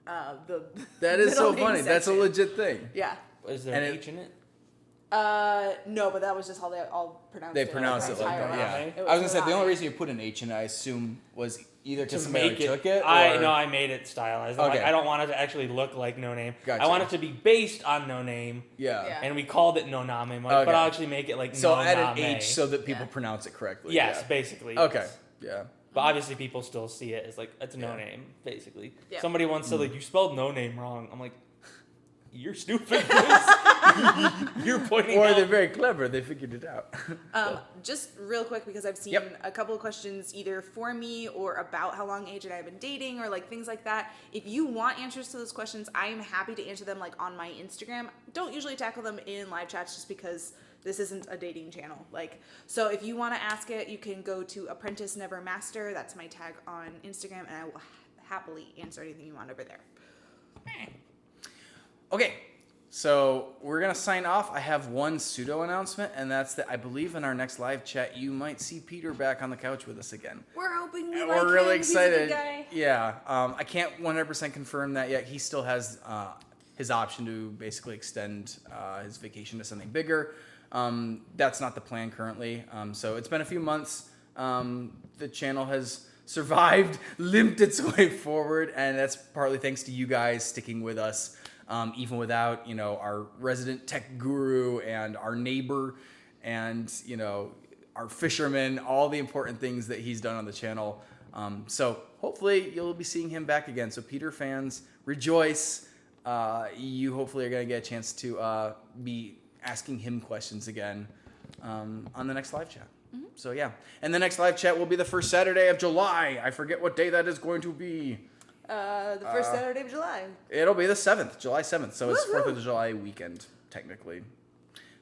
the. That is so middle name funny. That's a section. legit thing. Yeah. Is there And an it- H in it? No, but that was just how they all pronounced They it. pronounce it their like entire that. life. Yeah. It I was gonna say the Noname. only reason you put an H in it, I assume, was either because To somebody make already it, took it. I made it stylized. I'm Okay. like, I don't want it to actually look like No Name. Gotcha. I want it to be based on No Name, Yeah. Yeah. and we called it Noname. I'm like, Okay. but I'll actually make it like So Noname. add an H so that people Yeah. pronounce it correctly. Yes, Yeah. basically. Okay. yes. Yeah. But obviously, people still see it as like it's No Yeah. Name, basically. Yeah. Somebody once said like, you spelled No Name wrong. I'm like, you're stupid. You're pointing Or out. they're very clever. They figured it out. Just real quick, because I've seen Yep. a couple of questions either for me or about how long AJ and I have been dating or like things like that. If you want answers to those questions, I am happy to answer them like on my Instagram. Don't usually tackle them in live chats just because this isn't a dating channel. Like, so if you want to ask it, you can go to Apprentice Never Master. That's my tag on Instagram, and I will happily answer anything you want over there. Okay, so we're gonna sign off. I have one pseudo announcement, and that's that I believe in our next live chat you might see Peter back on the couch with us again. We're hoping we And like we're really him. He's a excited. good guy. Yeah, I can't 100% confirm that yet. He still has his option to basically extend his vacation to something bigger. That's not the plan currently. So it's been a few months. The channel has survived, limped its way forward, and that's partly thanks to you guys sticking with us, even without, our resident tech guru and our neighbor and, our fisherman, all the important things that he's done on the channel. So hopefully you'll be seeing him back again. So Peter fans, rejoice. You hopefully are going to get a chance to be asking him questions again on the next live chat. So yeah, and the next live chat will be the first Saturday of July. I forget what day that is going to be. The first Saturday of July. It'll be the 7th, July 7th. So it's Woohoo! 4th of July weekend, technically.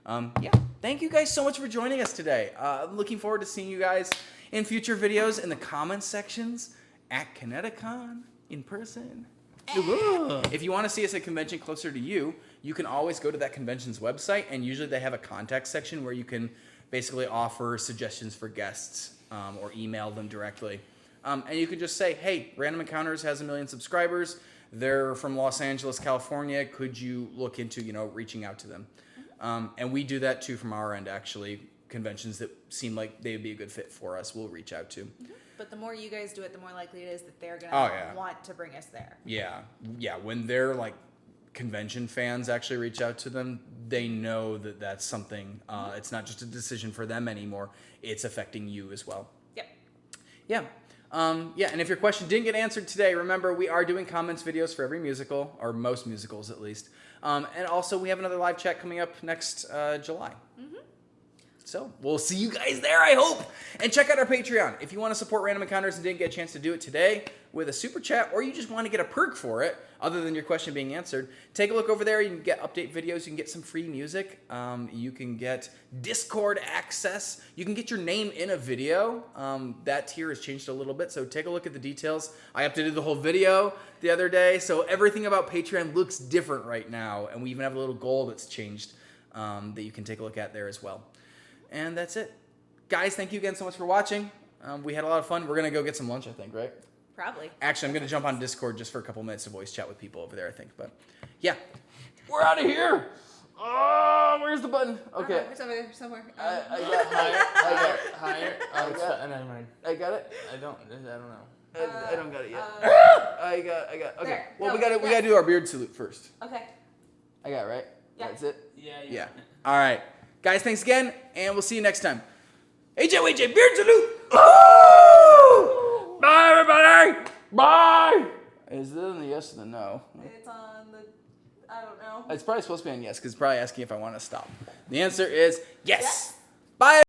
Yeah, thank you guys so much for joining us today. I'm looking forward to seeing you guys in future videos in the comments sections at Kineticon in person. If you want to see us at a convention closer to you, you can always go to that convention's website, and usually they have a contact section where you can basically offer suggestions for guests or email them directly. And you can just say, hey, Random Encounters has 1 million subscribers. They're from Los Angeles, California. Could you look into, reaching out to them? And we do that too from our end, actually. Conventions that seem like they would be a good fit for us, we'll reach out to. But the more you guys do it, the more likely it is that they're Oh, gonna yeah. want to bring us there. Yeah. When they're like convention fans actually reach out to them, they know that that's something. It's not just a decision for them anymore. It's affecting you as well. Yep. Yeah. And if your question didn't get answered today, remember we are doing comments videos for every musical, or most musicals at least. And also we have another live chat coming up next July. So we'll see you guys there, I hope. And check out our Patreon. If you want to support Random Encounters and didn't get a chance to do it today with a super chat, or you just want to get a perk for it, other than your question being answered, take a look over there. You can get update videos. You can get some free music. You can get Discord access. You can get your name in a video. That tier has changed a little bit, so take a look at the details. I updated the whole video the other day, so everything about Patreon looks different right now, and we even have a little goal that's changed that you can take a look at there as well. And that's it. Guys, thank you again so much for watching. We had a lot of fun. We're going to go get some lunch, I think, right? Probably. Actually, I'm going to jump on Discord just for a couple minutes to voice chat with people over there, I think. But, yeah. We're out of here. Oh, where's the button? Okay. It's over there somewhere. I got higher. Higher. Oh, it's never mind. I got it. I don't know. I don't got it yet. I got. Okay. There. Well, No, we got to yes. do our beard salute first. Okay. I got it, right? Yeah. That's it? Yeah. All right. Guys, thanks again, and we'll see you next time. HOAJ, beard salute! Woo! Bye, everybody! Bye! Is it on the yes or the no? It's on the. I don't know. It's probably supposed to be on yes, because it's probably asking if I want to stop. The answer is yes. Yes. Bye.